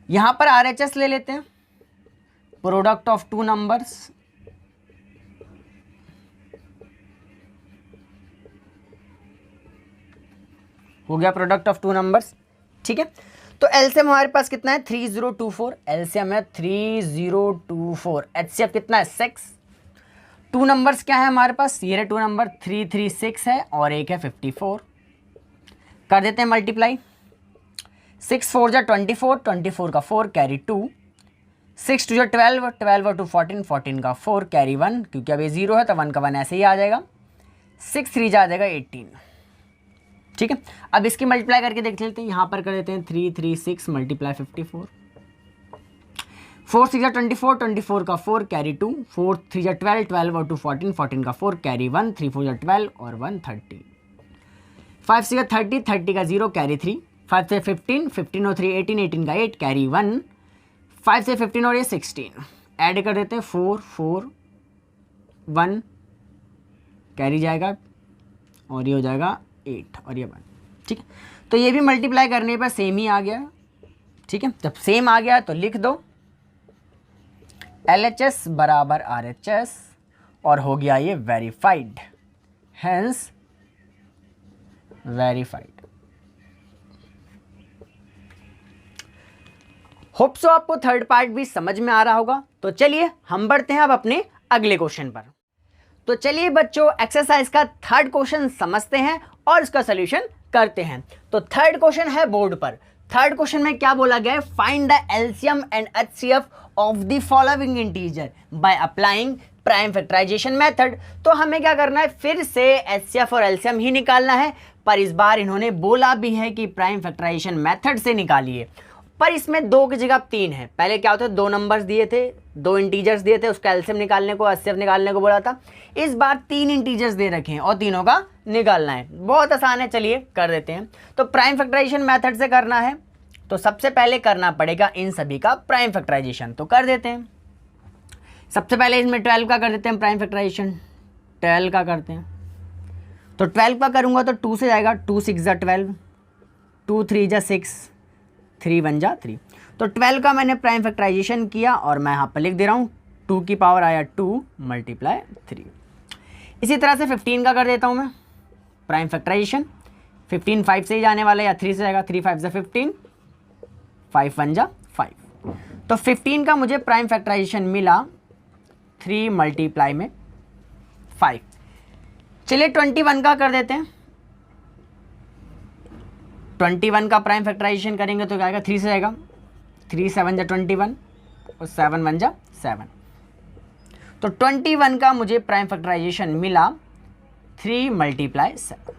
यहां पर RHS ले लेते हैं, प्रोडक्ट ऑफ 2 नंबर्स हो गया, प्रोडक्ट ऑफ 2 नंबर्स। ठीक है, तो LCM हमारे पास कितना है 3024, LCM है 3024, HCF कितना है 6। 2 नंबर्स क्या है हमारे पास, ये रहे 2 नंबर, 336 है और एक है 54। कर देते हैं मल्टीप्लाई, 6 4 जा 24, 24 का 4 कैरी 2, 6 टू जो 12, 12 और 2 14, 14 का 4 कैरी 1, क्योंकि अब ये 0 है तो 1 का 1 ऐसे ही आ जाएगा। 6 3 जा जाएगा 18। ठीक है, अब इसकी मल्टीप्लाई करके देख लेते हैं, यहाँ पर कर देते हैं 3 3 6 मल्टीप्लाई 54, 4 6 24, 24 का 4 कैरी 2, 4 3 जा 12, 12 और 2 14, 14 का 4 कैरी 1, 3 4 जा 12 और 1 30, 5 6 30, 30 का 0 कैरी 3, 5 से 15, 15 और 3 18, 18 का 8 कैरी 1, 5 से 15 और ये 16 ऐड कर देते हैं 4 4 1 कैरी जाएगा और ये हो जाएगा 8 और ये 1। ठीक है, तो ये भी मल्टीप्लाई करने पर सेम ही आ गया। ठीक है, जब सेम आ गया तो लिख दो LHS बराबर RHS और हो गया ये verified, hence verified. Hope so आपको थर्ड पार्ट भी समझ में आ रहा होगा। तो चलिए हम बढ़ते हैं अब अपने अगले क्वेश्चन पर। तो चलिए बच्चों एक्सरसाइज का थर्ड क्वेश्चन समझते हैं और इसका सॉल्यूशन करते हैं। तो थर्ड क्वेश्चन है बोर्ड पर। थर्ड क्वेश्चन में क्या बोला गया है, find the LCM and HCF of the following integer by applying prime factorization method. तो हमें क्या करना है, फिर से एचसीएफ और एलसीएम ही निकालना है, पर इस बार इन्होंने बोला भी है कि प्राइम फैक्टराइजेशन मेथड से निकालिए। पर इसमें 2 की जगह 3 है। पहले क्या होता है, 2 नंबर्स दिए थे, 2 इंटीजर्स दिए थे, उसका एलसीएम निकालने को, एचसीएफ निकालने को बोला था। इस बार 3 इंटीजर्स दे रखे हैं और तीनों का निकालना है। बहुत आसान है, चलिए कर देते हैं। तो प्राइम फैक्टराइजेशन मेथड से करना है तो सबसे पहले करना पड़ेगा इन सभी का प्राइम फैक्टराइजेशन। तो कर देते हैं। सबसे पहले इसमें 12 का कर देते हैं प्राइम फैक्टराइजेशन, 12 का करते हैं। तो 12 का करूँगा तो 2 से जाएगा, 2 6 जा 12, 2 3 जा 6, 3 1 जा 3। तो 12 का मैंने प्राइम फैक्टराइजेशन किया और मैं यहाँ पर लिख दे रहा हूँ 2 की पावर आया 2 मल्टीप्लाई 3। इसी तरह से 15 का कर देता हूँ मैं प्राइम फैक्टराइजेशन। 15 5 से ही जाने वाला है या 3 से जाएगा, 3 5 जा 15, 5 1 जा 5। तो 15 का मुझे प्राइम फैक्टराइजेशन मिला 3 मल्टीप्लाई में 5। चलिए 21 का कर देते हैं। 21 का प्राइम फैक्टराइजेशन करेंगे तो क्या आएगा, 3 से जाएगा, 3 7 जा 21 और 7 1 जा 7। तो 21 का मुझे प्राइम फैक्टराइजेशन मिला 3 मल्टीप्लाई 7।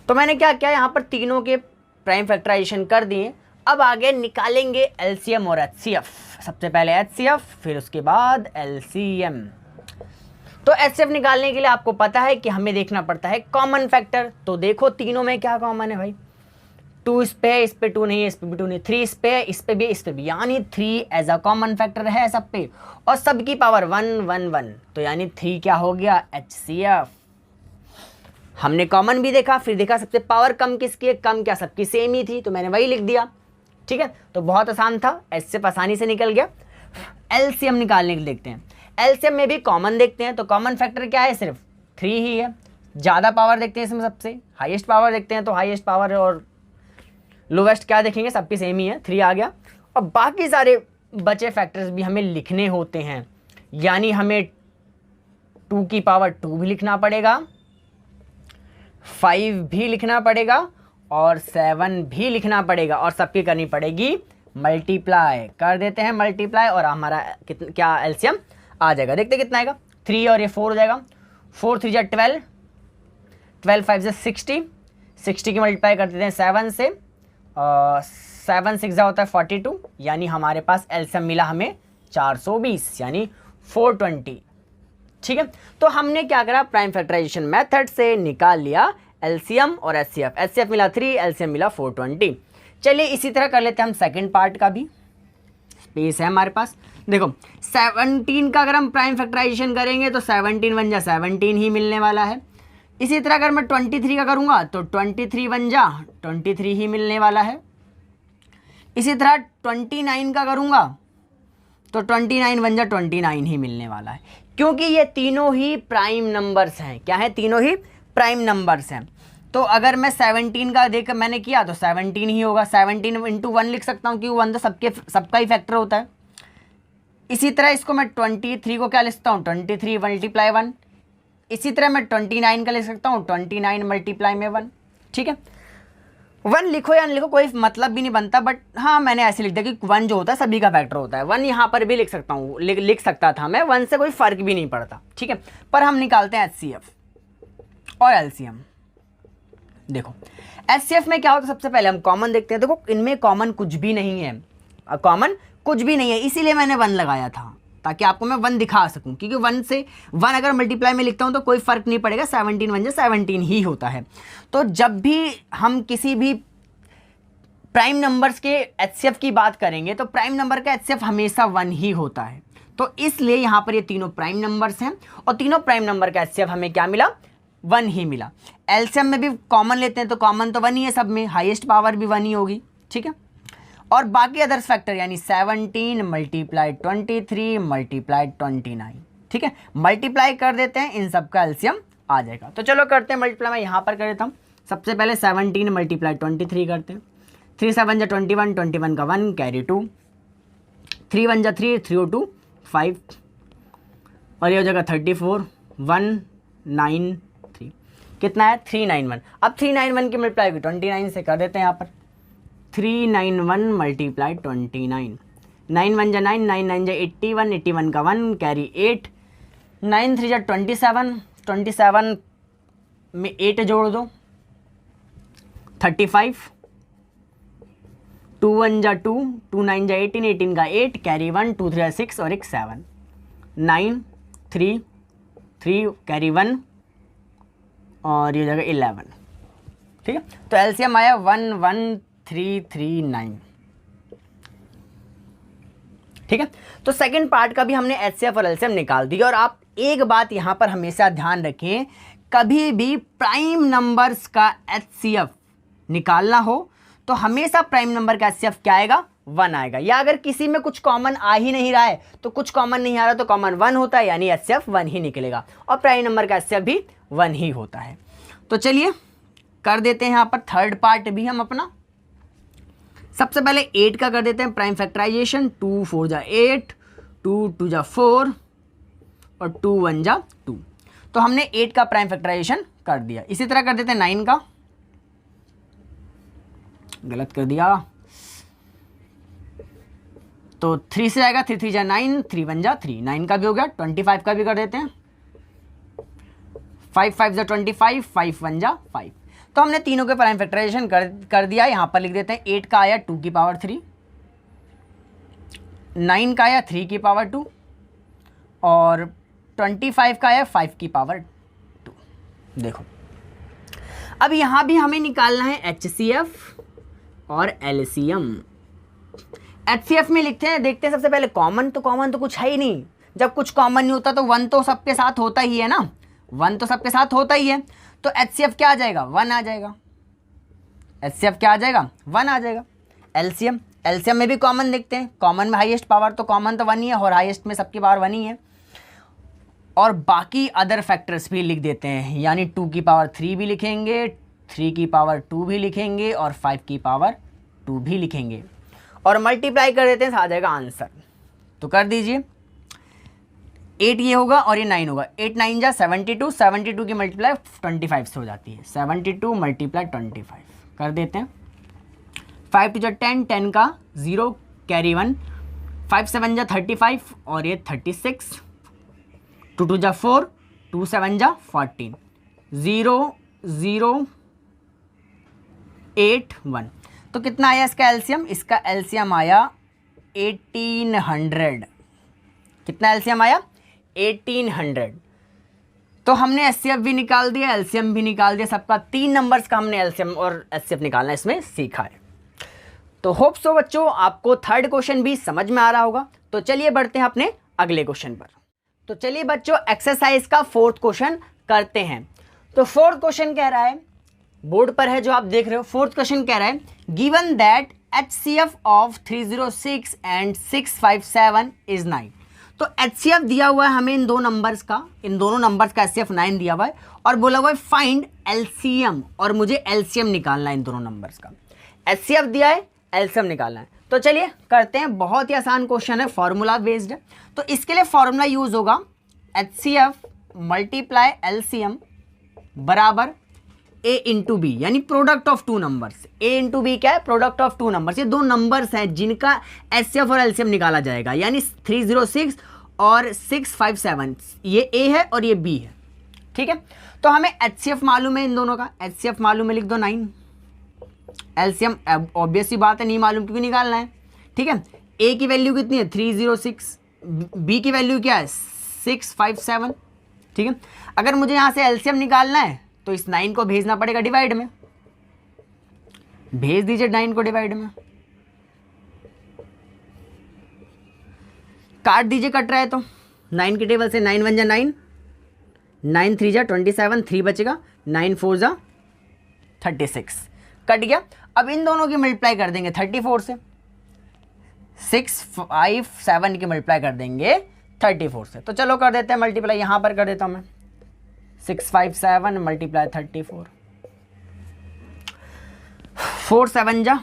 तो मैंने क्या किया, यहाँ पर तीनों के प्राइम फैक्टराइजेशन कर दिए। अब आगे निकालेंगे एलसीएम और एचसीएफ। सबसे पहले एचसीएफ, फिर उसके बाद एलसीएम। तो एचसीएफ निकालने के लिए आपको पता है कि हमें देखना पड़ता है कॉमन फैक्टर। तो देखो तीनों में क्या कॉमन है भाई, 2 इस पे 2 नहीं है, इस पे भी 2 नहीं, 3 इस पे भी, इस पे भी, यानी 3 एज अ कॉमन फैक्टर है सब पे और सबकी पावर 1 1 1। तो यानी 3 क्या हो गया, एचसीएफ। हमने कॉमन भी देखा, फिर देखा सबसे पावर कम किसकी है, कम क्या सबकी सेम ही थी, तो मैंने वही लिख दिया। ठीक है, तो बहुत आसान था, एचसीएफ आसानी से निकल गया। एलसीएम निकालने के लिए देखते हैं। एलसीएम में भी कॉमन देखते हैं। तो कॉमन फैक्टर क्या है, सिर्फ 3 ही है। ज़्यादा पावर देखते हैं इसमें, सबसे हाईएस्ट पावर देखते हैं। तो हाईएस्ट पावर और लोवेस्ट क्या देखेंगे, सबकी सेम ही है, 3 आ गया। और बाकी सारे बचे फैक्टर्स भी हमें लिखने होते हैं, यानी हमें 2 की पावर 2 भी लिखना पड़ेगा, 5 भी लिखना पड़ेगा और 7 भी लिखना पड़ेगा और सबकी करनी पड़ेगी मल्टीप्लाई। कर देते हैं मल्टीप्लाई और हमारा क्या एलसीएम आ जाएगा। देखते कितना आएगा, 3 और ये 4 हो जाएगा। 4 3 जा 12, 12 5 जा 60, 60 की मल्टीप्लाई कर देते हैं 7 से, 7 6 जा होता है 42, यानी हमारे पास एलसीएम मिला हमें 420 यानी 420। ठीक है, तो हमने क्या करा, प्राइम फैक्टराइजेशन मेथड से निकाल लिया एलसीएम और एचसीएफ। एचसीएफ मिला 3, एलसीएम मिला 420। चलिए इसी तरह कर लेते हैं हम सेकंड पार्ट का भी, स्पेस है हमारे पास। देखो 17 का अगर हम प्राइम फैक्टराइजेशन करेंगे तो 17 1 जा 17 ही मिलने वाला है। इसी तरह अगर मैं 23 का करूंगा तो 23 1 जा 23 ही मिलने वाला है। इसी तरह 29 का करूंगा तो 29 1 जा 29 ही मिलने वाला है, क्योंकि ये तीनों ही प्राइम नंबर्स हैं। क्या है, तीनों ही प्राइम नंबर्स हैं। तो अगर मैं 17 का देख मैंने किया तो 17 ही होगा। 17 × 1 लिख सकता हूँ, क्योंकि 1 तो सबका ही फैक्टर होता है। इसी तरह इसको मैं 23 को क्या लिखता हूँ, 23 मल्टीप्लाई 1। इसी तरह मैं 29 का लिख सकता हूँ, 29 मल्टीप्लाई में 1। ठीक है, 1 लिखो या नहीं लिखो कोई मतलब भी नहीं बनता, बट हाँ मैंने ऐसे लिख दिया कि 1 जो होता है सभी का फैक्टर होता है। 1 यहाँ पर भी लिख सकता हूँ, लिख सकता था मैं, 1 से कोई फर्क भी नहीं पड़ता, ठीक है। पर हम निकालते हैं HCF और LCM। देखो HCF में क्या होता है, सबसे पहले हम कॉमन देखते हैं। देखो इनमें कॉमन कुछ भी नहीं है, कॉमन कुछ भी नहीं है, इसीलिए मैंने 1 लगाया था ताकि आपको मैं 1 दिखा सकूं, क्योंकि 1 से 1 अगर मल्टीप्लाई में लिखता हूं तो कोई फर्क नहीं पड़ेगा, 17 1 17 ही होता है। तो जब भी हम किसी भी प्राइम नंबर्स के HCF की बात करेंगे तो प्राइम नंबर का HCF हमेशा 1 ही होता है। तो इसलिए यहाँ पर ये तीनों प्राइम नंबर्स हैं और तीनों प्राइम नंबर का HCF हमें क्या मिला, 1 ही मिला। LCM में भी कॉमन लेते हैं तो कॉमन तो 1 ही है सब में, हाईएस्ट पावर भी 1 ही होगी, ठीक है। और बाकी अदर्स फैक्टर यानी 17 मल्टीप्लाई 23 मल्टीप्लाई 29, ठीक है, मल्टीप्लाई कर देते हैं, इन सब का LCM आ जाएगा। तो चलो करते हैं मल्टीप्लाई, मैं यहाँ पर कर देता हूँ। सबसे पहले 17 मल्टीप्लाई 23 करते हैं, 3 7 जा 21, 21 का 1 कैरी 2, 3 1 जा 3, 3 2 5, और ये हो जाएगा 34 193, कितना है 391। अब 391 की मल्टीप्लाई 29 से कर देते हैं यहाँ पर, 391 मल्टीप्लाई 29, 9 1 जा 9, 9 9 जा 81, 81 का 1 कैरी 8, 9 3 जा 27, 27 में 8 जोड़ दो 35, 2 1 जा 2, 2 9 जा 18, 18 का 8 कैरी 1, 2 3 जा 6 और एक 7, 9 3 3 कैरी 1 और ये हो जाएगा 11, ठीक है। तो LCM आया 11339, ठीक है। तो सेकंड पार्ट का भी हमने HCF और LCM निकाल दिया। और आप एक बात यहां पर हमेशा ध्यान रखें, कभी भी प्राइम नंबर्स का HCF निकालना हो तो हमेशा प्राइम नंबर का HCF क्या आएगा, 1 आएगा। या अगर किसी में कुछ कॉमन आ ही नहीं रहा है तो कुछ कॉमन नहीं आ रहा तो कॉमन 1 होता है, यानी HCF 1 ही निकलेगा, और प्राइम नंबर का HCF भी 1 ही होता है। तो चलिए कर देते हैं यहाँ पर थर्ड पार्ट भी हम अपना। सबसे पहले 8 का कर देते हैं प्राइम फैक्टराइजेशन, 2 4 जा 8, 2 2 जा 4 और 2 1 जा 2। तो हमने 8 का प्राइम फैक्टराइजेशन कर दिया। इसी तरह कर देते हैं 9 का, गलत कर दिया, तो 3 से जाएगा, 3 3 जा 9, 3 1 जा 3, 9 का भी हो गया। 25 का भी कर देते हैं, 5 5 जा 25, 5 1 जा 5। तो हमने तीनों के प्राइम फैक्टराइजेशन कर दिया। यहां पर लिख देते हैं 8 का आया 2 की पावर 3, 9 का आया 3 की पावर 2 और 25 का आया 5 की पावर 2। देखो अब यहां भी हमें निकालना है HCF और LCM। HCF में लिखते हैं, देखते हैं सबसे पहले कॉमन तो कुछ है ही नहीं। जब कुछ कॉमन नहीं होता तो 1 तो सबके साथ होता ही है ना, 1 तो सबके साथ होता ही है। तो HCF क्या आ जाएगा, 1 आ जाएगा। HCF क्या आ जाएगा, 1 आ जाएगा। LCM में भी कॉमन देखते हैं, कॉमन में हाईएस्ट पावर तो कॉमन तो 1 ही है और हाईएस्ट में सबकी पावर 1 ही है। और बाकी अदर फैक्टर्स भी लिख देते हैं, यानी 2 की पावर 3 भी लिखेंगे, 3 की पावर 2 भी लिखेंगे और 5 की पावर 2 भी लिखेंगे और मल्टीप्लाई कर देते हैं, आ जाएगा आंसर। तो कर दीजिए, 8 ये होगा और ये 9 होगा, 8 9 जा 72, 72 की मल्टीप्लाई 25 से हो जाती है, 72 मल्टीप्लाई 25 कर देते हैं। 5 2 जा 10, 10 का 0 कैरी 1, 5 7 जा 35 और ये 36, 2 2 जा 4, 2 7 जा 14, 0 0 8 1। तो कितना आया इसका LCM, इसका LCM आया 1800। कितना LCM आया, 1800। तो हमने HCF भी निकाल दिया, LCM भी निकाल दिया, सबका 3 नंबर्स का हमने LCM और HCF निकालना इसमें सीखा है। तो होप सो बच्चों आपको थर्ड क्वेश्चन भी समझ में आ रहा होगा। तो चलिए बढ़ते हैं अपने अगले क्वेश्चन पर। तो चलिए बच्चों एक्सरसाइज का 4th क्वेश्चन करते हैं। तो 4th क्वेश्चन कह रहा है, बोर्ड पर है जो आप देख रहे हो, 4th क्वेश्चन कह रहा है given that HCF of 306 and 657 is 9। तो HCF दिया हुआ है हमें इन दो नंबर्स का, इन दोनों नंबर्स का HCF 9 दिया हुआ है और बोला हुआ है फाइंड LCM, और मुझे LCM निकालना है इन दोनों नंबर्स का। HCF दिया है, LCM निकालना है। तो चलिए करते हैं, बहुत ही आसान क्वेश्चन है, फॉर्मूला बेस्ड है। तो इसके लिए फॉर्मूला यूज होगा HCF मल्टीप्लाई LCM बराबर ए इंटू बी, यानी product of two numbers. A into B क्या है? Product of two numbers. ये दो नंबर्स हैं जिनका एचसीएफ और एलसीएम निकाला जाएगा, यानी 306 और 657, ये ए है और ये बी है। ठीक है, तो हमें एचसीएफ मालूम है इन दोनों का, एचसीएफ मालूम है, लिख दो 9। एलसीएम ऑब्वियस सी बात है नहीं मालूम क्योंकि निकालना है। ठीक है, ए की वैल्यू कितनी है? 306, बी की वैल्यू क्या है? 657। ठीक है, अगर मुझे यहां से एलसीएम निकालना है तो इस 9 को भेजना पड़ेगा डिवाइड में, भेज दीजिए 9 को डिवाइड में, काट दीजिए, कट रहा है तो 9 की टेबल से 9 1 जा 9, 9 3 जा 27, 3 बचेगा, 9 4 जा 36, कट गया। अब इन दोनों की मल्टीप्लाई कर देंगे 34 से, 657 की मल्टीप्लाई कर देंगे 34 से। तो चलो कर देते हैं मल्टीप्लाई, यहां पर कर देता हूं मैं, 657 मल्टीप्लाई 34, 4 7 जा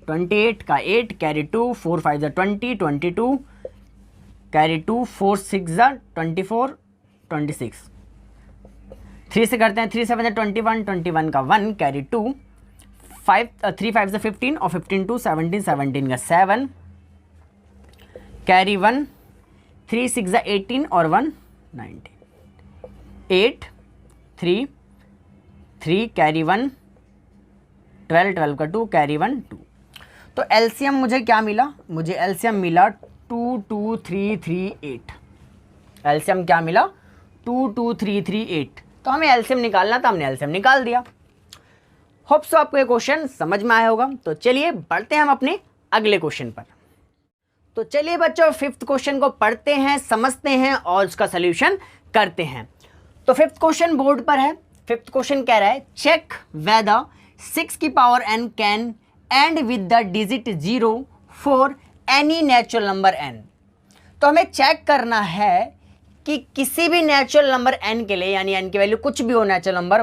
28 का 8 कैरी 2, 4 5 जा 20, 22 कैरी 2, 4 6 जा 24, 26, 3 से करते हैं, 3 7 जा 21, 21 का 1 कैरी 2, 3 5 जा 15 और 15 2 17, 17 का 7 कैरी 1, 3 6 जा 18 और 1 19, 8 3 3 कैरी 1, 12 12 का 2 कैरी 1 2। तो एलसीएम मुझे क्या मिला? मुझे एलसीएम मिला 22338। एलसीएम क्या मिला? 22338। तो हमें एलसीएम निकालना था, हमने एलसीएम निकाल दिया। होप सो आपको ये क्वेश्चन समझ में आया होगा। तो चलिए बढ़ते हैं हम अपने अगले क्वेश्चन पर। तो चलिए बच्चों, फिफ्थ क्वेश्चन को पढ़ते हैं, समझते हैं और उसका सोल्यूशन करते हैं। तो फिफ्थ क्वेश्चन बोर्ड पर है। फिफ्थ क्वेश्चन कह रहा है चेक वेदर 6 की power n can and with the digit 0 for any natural number n। तो हमें चेक करना है कि किसी भी नेचुरल नंबर n के लिए, यानी n की वैल्यू कुछ भी हो, नेचुरल नंबर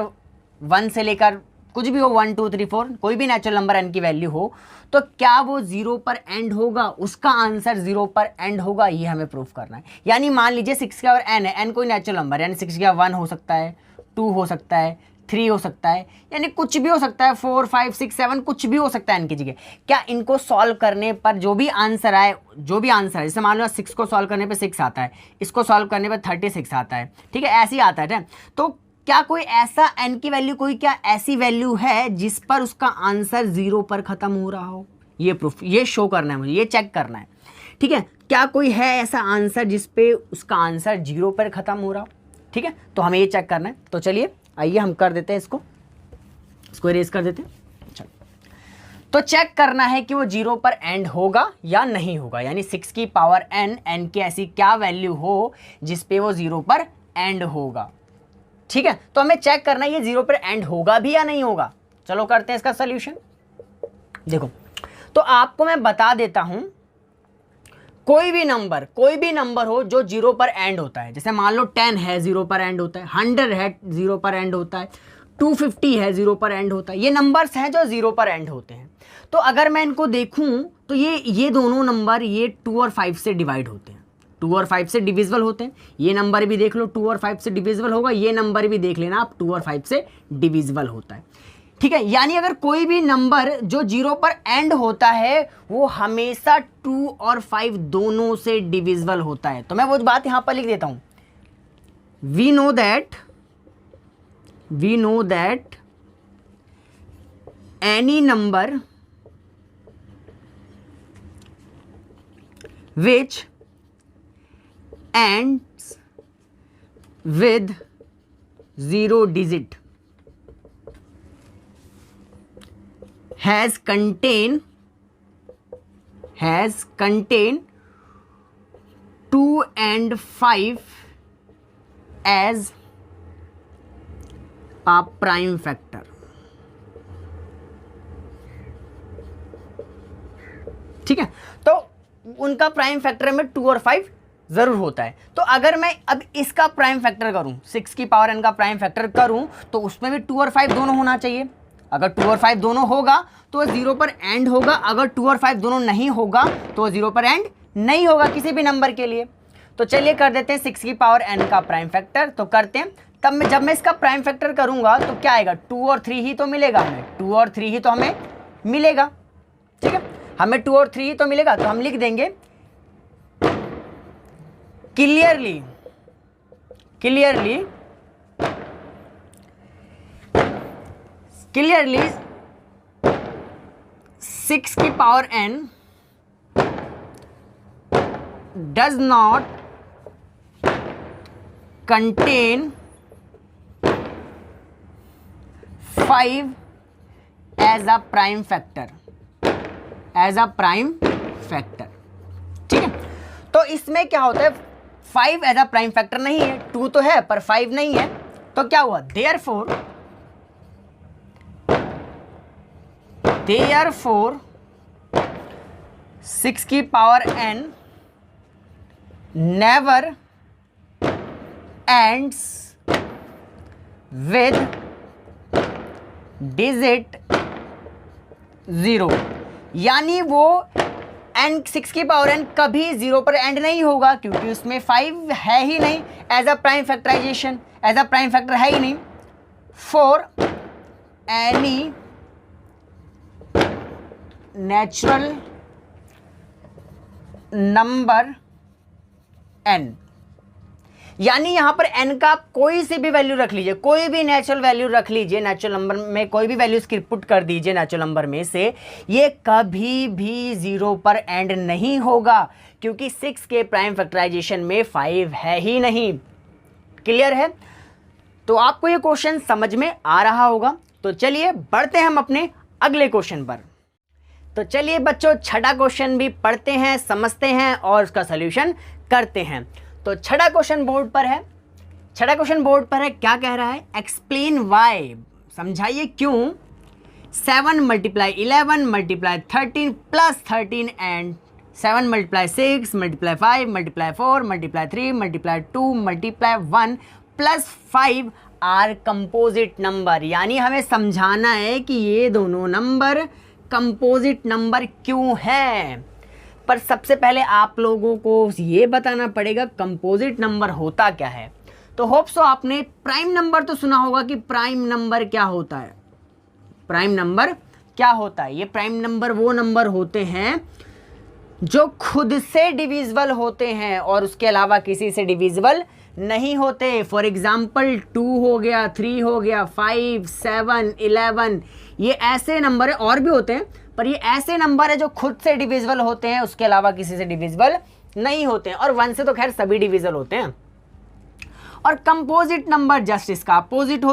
1 से लेकर कुछ भी हो, 1 2 3 4, कोई भी नेचुरल नंबर n की वैल्यू हो, तो क्या वो 0 पर एंड होगा? उसका आंसर 0 पर एंड होगा, ये हमें प्रूफ करना है। यानी मान लीजिए 6 के और n है, n कोई नेचुरल नंबर, यानी 6 का 1 हो सकता है, 2 हो सकता है, 3 हो सकता है, यानी कुछ भी हो सकता है, 4 5 6 7 कुछ भी हो सकता है n की जगह। क्या इनको सॉल्व करने पर जो भी आंसर आए, जैसे मान लो 6 को सॉल्व करने पर 6 आता है, इसको सॉल्व करने पर 36 आता है, ठीक है, ऐसे ही आता है। तो क्या कोई ऐसा n की वैल्यू, कोई क्या ऐसी वैल्यू है जिस पर उसका आंसर 0 पर खत्म हो रहा हो? ये प्रूफ, ये शो करना है मुझे, ये चेक करना है। ठीक है, क्या कोई है ऐसा आंसर जिस पे उसका आंसर 0 पर खत्म हो रहा हो? ठीक है, तो हमें ये चेक करना है। तो चलिए आइए हम कर देते हैं इसको इरेज कर देते हैं। चलो, तो चेक करना है कि वो 0 पर एंड होगा या नहीं होगा, यानी 6 की पावर n की ऐसी क्या वैल्यू हो जिस पे वो 0 पर एंड होगा। ठीक है, तो हमें चेक करना है ये 0 पर एंड होगा भी या नहीं होगा। चलो करते हैं इसका सोल्यूशन। देखो, तो आपको मैं बता देता हूं, कोई भी नंबर हो जो 0 पर एंड होता है, जैसे मान लो 10 है 0 पर एंड होता है, 100 है 0 पर एंड होता है, 250 है 0 पर एंड होता है, ये नंबर्स हैं जो 0 पर एंड होते हैं। तो अगर मैं इनको देखूं तो ये दोनों नंबर ये 2 और 5 से डिवाइड होते हैं, 2 और 5 से डिविजिबल होते हैं। ये नंबर भी देख लो 2 और 5 से डिविजिबल होगा, ये नंबर भी देख लेना आप 2 और 5 से डिविजिबल होता है। ठीक है, यानी अगर कोई भी नंबर जो 0 पर एंड होता है वो हमेशा 2 और 5 दोनों से डिविजिबल होता है। तो मैं वो बात यहां पर लिख देता हूं, we know that any number which ends with 0 digit has contain 2 and 5 as a prime factor। ठीक है, तो उनका प्राइम फैक्टर में 2 और 5 जरूर होता है। तो अगर मैं अब इसका प्राइम फैक्टर करूं, 6 की पावर n का प्राइम फैक्टर करूं, तो उसमें भी 2 और 5 दोनों होना चाहिए। अगर 2 और 5 दोनों होगा तो 0 पर एंड होगा, अगर 2 और 5 दोनों नहीं होगा तो 0 पर एंड नहीं होगा किसी भी नंबर के लिए। तो चलिए कर देते हैं 6 की पावर n का प्राइम फैक्टर। तो करते हैं, जब मैं इसका प्राइम फैक्टर करूंगा तो क्या आएगा, 2 और 3 ही तो मिलेगा हमें, 2 और 3 ही तो हमें मिलेगा। ठीक है, हमें 2 और 3 ही तो मिलेगा, तो हम लिख देंगे क्लियरली 6 की power n does not contain 5 as a prime factor, ठीक है। तो इसमें क्या होता है, 5 एज अ प्राइम फैक्टर नहीं है, 2 तो है पर 5 नहीं है, तो क्या हुआ, therefore 6 की power n never ends with digit 0, यानी वो n 6 की पावर n कभी 0 पर एंड नहीं होगा, क्योंकि उसमें 5 है ही नहीं as a prime factorization, as a prime factor है ही नहीं। For any natural number n, यानी यहां पर n का आप कोई सी भी वैल्यू रख लीजिए, कोई भी नेचुरल वैल्यू रख लीजिए, नेचुरल नंबर में कोई भी वैल्यू इसकी पुट कर दीजिए नेचुरल नंबर में से, ये कभी भी 0 पर एंड नहीं होगा, क्योंकि 6 के प्राइम फैक्टराइजेशन में 5 है ही नहीं। क्लियर है? तो आपको ये क्वेश्चन समझ में आ रहा होगा। तो चलिए बढ़ते हैं हम अपने अगले क्वेश्चन पर। तो चलिए बच्चों, छठा क्वेश्चन भी पढ़ते हैं, समझते हैं और उसका सोल्यूशन करते हैं। तो छठा क्वेश्चन बोर्ड पर है, क्या कह रहा है, एक्सप्लेन वाई, समझाइए क्यों 7 × 11 × 13 plus 13 and 7 × 6 × 5 × 4 × 3 × 2 × 1 plus 5 are composite number, यानी हमें समझाना है कि ये दोनों नंबर कंपोजिट नंबर क्यों है। पर सबसे पहले आप लोगों को ये बताना पड़ेगा कंपोजिट नंबर होता क्या है। तो होप सो आपने प्राइम नंबर तो सुना होगा कि प्राइम नंबर क्या होता है। ये प्राइम नंबर वो नंबर होते हैं जो खुद से डिविजिबल होते हैं और उसके अलावा किसी से डिविजिबल नहीं होते। फॉर एग्जाम्पल 2 हो गया, 3 हो गया, 5, 7, 11, ये ऐसे नंबर है, और भी होते हैं पर ये ऐसे नंबर है जो खुद से डिविजिबल होते हैं, उसके अलावा किसी से डिविजिबल नहीं होते हैं। और 1 से तो खैर सभी डिविजिबल होते हैं। और कंपोजिट नंबर जस्ट इसका अपोजिट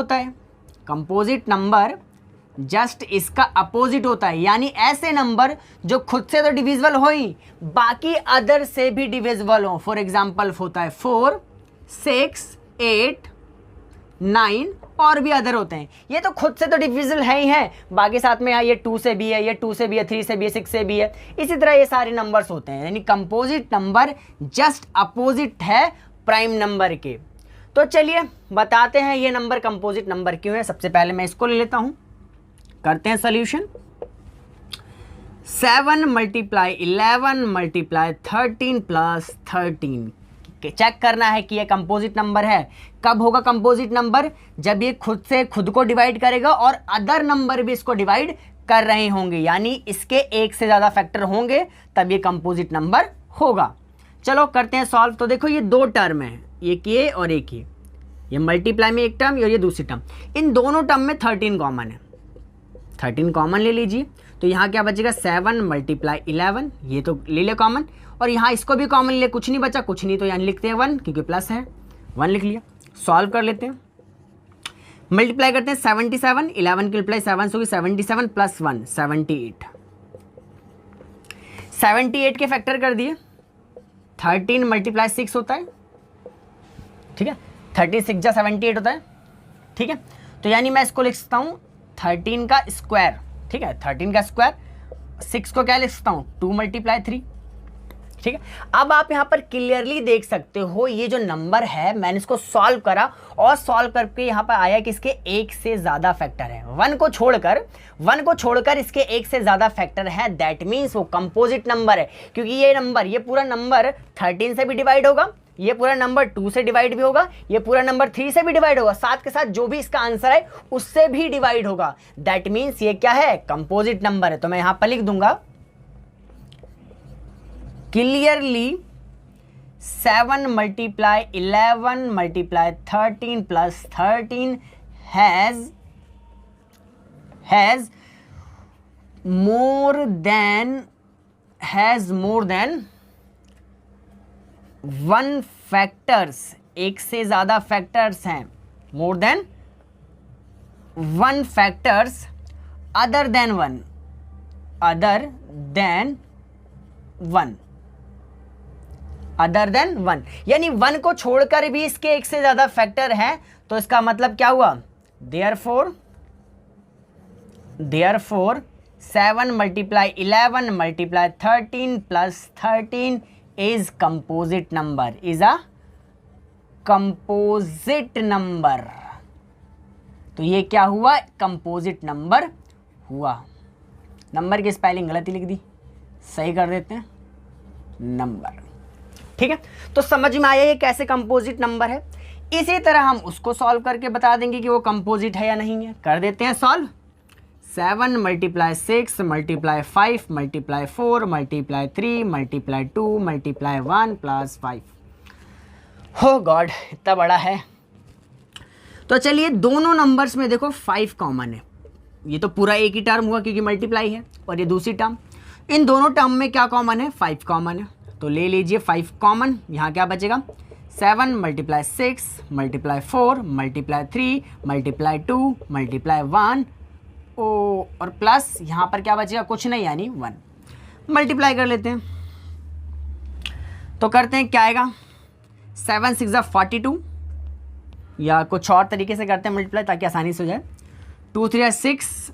होता है, यानी ऐसे नंबर जो खुद से तो डिविजिबल हो ही, बाकी अदर से भी डिविजिबल हो। फॉर एग्जाम्पल होता है 4, 6, 8, 9 और भी अदर होते हैं। ये तो खुद से तो डिविजिबल है ही है, बाकी साथ में ये 2 से भी है, ये 2 से भी है, 3 से भी है, 6 से भी है, इसी तरह ये सारे नंबर्स होते हैं। यानी कंपोजिट नंबर जस्ट अपोजिट है प्राइम नंबर के। तो चलिए बताते हैं ये नंबर कंपोजिट नंबर क्यों है। सबसे पहले मैं इसको ले लेता हूं, करते हैं सोल्यूशन। 7 × 11 × 13 प्लस 13, चेक करना है कि ये कंपोजिट नंबर है। कब होगा कंपोजिट नंबर? जब ये खुद से खुद को डिवाइड करेगा और अदर नंबर भी इसको डिवाइड कर रहे होंगे, यानी इसके एक से ज़्यादा फैक्टर होंगे, तब ये कंपोजिट नंबर होगा। चलो करते हैं सॉल्व। तो देखो ये 2 टर्म है, एक ये और एक ये मल्टीप्लाई में एक टर्म और ये दूसरी टर्म, इन दोनों टर्म में 13 कॉमन है, 13 कॉमन ले लीजिए। तो यहाँ क्या बचेगा, 7 × 11, ये तो ले ले कॉमन, और यहाँ इसको भी कॉमन ले, कुछ नहीं बचा, कुछ नहीं, तो यहाँ लिखते हैं 1 क्योंकि प्लस है, 1 लिख लिया। सॉल्व कर लेते हैं, मल्टीप्लाई करते हैं 77, 11 की मल्टीप्लाई 7 होगी, 77 प्लस 1 78, 78 के फैक्टर कर दिए। 13 × 6 होता है, ठीक है, 36 × 78 होता है, ठीक है। तो यानी मैं इसको लिख सकता हूँ 13 का स्क्वायर, ठीक है, 13 का स्क्वायर, 6 को क्या लिख सकता हूँ 2 × 3, ठीक है। अब आप यहाँ पर क्लियरली देख सकते हो ये जो नंबर है, मैंने इसको सॉल्व करा और सॉल्व करके यहाँ पर आया कि इसके एक से ज़्यादा फैक्टर है। 1 को छोड़कर इसके एक से ज़्यादा फैक्टर है, दैट मीन्स वो कंपोजिट नंबर है, क्योंकि ये पूरा नंबर 13 से भी डिवाइड होगा, ये पूरा नंबर 2 से डिवाइड भी होगा, ये पूरा नंबर 3 से भी डिवाइड होगा, साथ के साथ जो भी इसका आंसर है उससे भी डिवाइड होगा। दैट मीन्स ये क्या है, कंपोजिट नंबर है। तो मैं यहां पर लिख दूंगा clearly 7 multiply 11 multiply 13 plus 13 has more than 1 factors, एक से ज्यादा फैक्टर्स हैं, more than 1 factors other than 1, other than 1, यानी 1 को छोड़कर भी इसके एक से ज्यादा फैक्टर हैं। तो इसका मतलब क्या हुआ, therefore 7 multiply 11 multiply 13 plus 13 is composite number, is a composite number. तो ये क्या हुआ, कंपोजिट नंबर हुआ। नंबर की स्पेलिंग गलती लिख दी, सही कर देते हैं, नंबर। ठीक है, तो समझ में आया ये कैसे कंपोजिट नंबर है। इसी तरह हम उसको सॉल्व करके बता देंगे कि वो कंपोजिट है या नहीं है। कर देते हैं solve. 7 multiply 6 multiply 5 multiply 4 multiply 3 multiply 2 multiply 1 plus 5। हो गॉड, इतना बड़ा है। तो चलिए दोनों नंबर्स में देखो 5 कॉमन है। ये तो पूरा एक ही टर्म हुआ क्योंकि मल्टीप्लाई है, और ये दूसरी टर्म। इन दोनों टर्म में क्या कॉमन है, 5 कॉमन है। तो ले लीजिए 5 कॉमन। यहाँ क्या बचेगा, 7 multiply 6 multiply 4 multiply 3 multiply 2 multiply 1 और प्लस यहाँ पर क्या बचेगा, कुछ नहीं यानी 1। मल्टीप्लाई कर लेते हैं। तो करते हैं, क्या आएगा, 7 6 42, या कुछ और तरीके से करते हैं मल्टीप्लाई ताकि आसानी से हो जाए। 2 3 6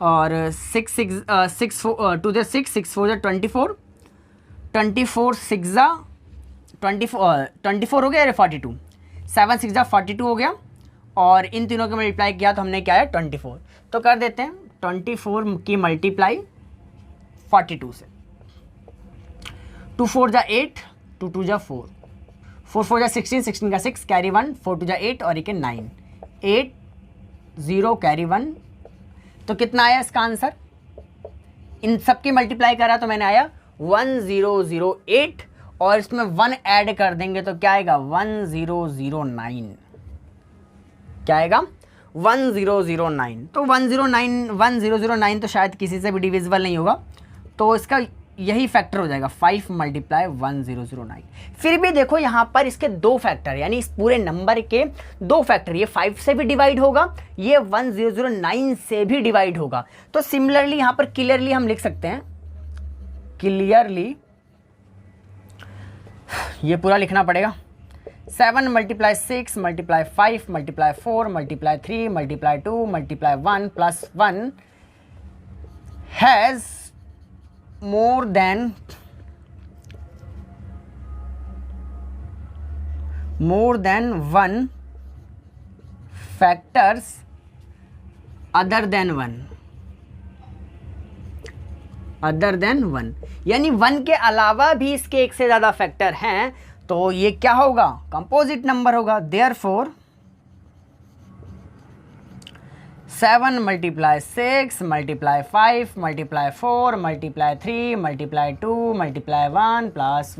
और 6 6 6 2 3 6 6 4 24, 24 6 24 हो गया, अरे 42, 7 6 42 हो गया, और इन तीनों के मल्टीप्लाई किया तो हमने क्या है 24। तो कर देते हैं 24 की मल्टीप्लाई 42 से। 2 4 जा 8, 2 2 जा 4, 4 4 जा 16, 16 का 6 कैरी 1, 4 2 जा 8 और 1 9, 8 0 कैरी 1। तो कितना आया इसका आंसर, इन सब की मल्टीप्लाई करा तो मैंने आया 1008, और इसमें 1 ऐड कर देंगे तो क्या आएगा 1009। क्या आएगा 1009। तो 1009 तो शायद किसी से भी डिविजिबल नहीं होगा, तो इसका यही फैक्टर हो जाएगा 5 मल्टीप्लाई 1009। फिर भी देखो यहाँ पर इसके 2 फैक्टर, यानी इस पूरे नंबर के 2 फैक्टर, ये 5 से भी डिवाइड होगा, ये 1009 से भी डिवाइड होगा। तो सिमिलरली यहाँ पर क्लियरली हम लिख सकते हैं, क्लियरली ये पूरा लिखना पड़ेगा। 7 multiply 6 multiply 5 multiply 4 multiply 3 multiply 2 multiply 1 plus 1 has more than 1 factors other than 1, यानी 1 के अलावा भी इसके एक से ज्यादा फैक्टर हैं, तो ये क्या होगा, कंपोजिट नंबर होगा। Therefore 7 multiply 6 multiply 5 multiply 4 multiply 3 multiply 2 multiply 1 plus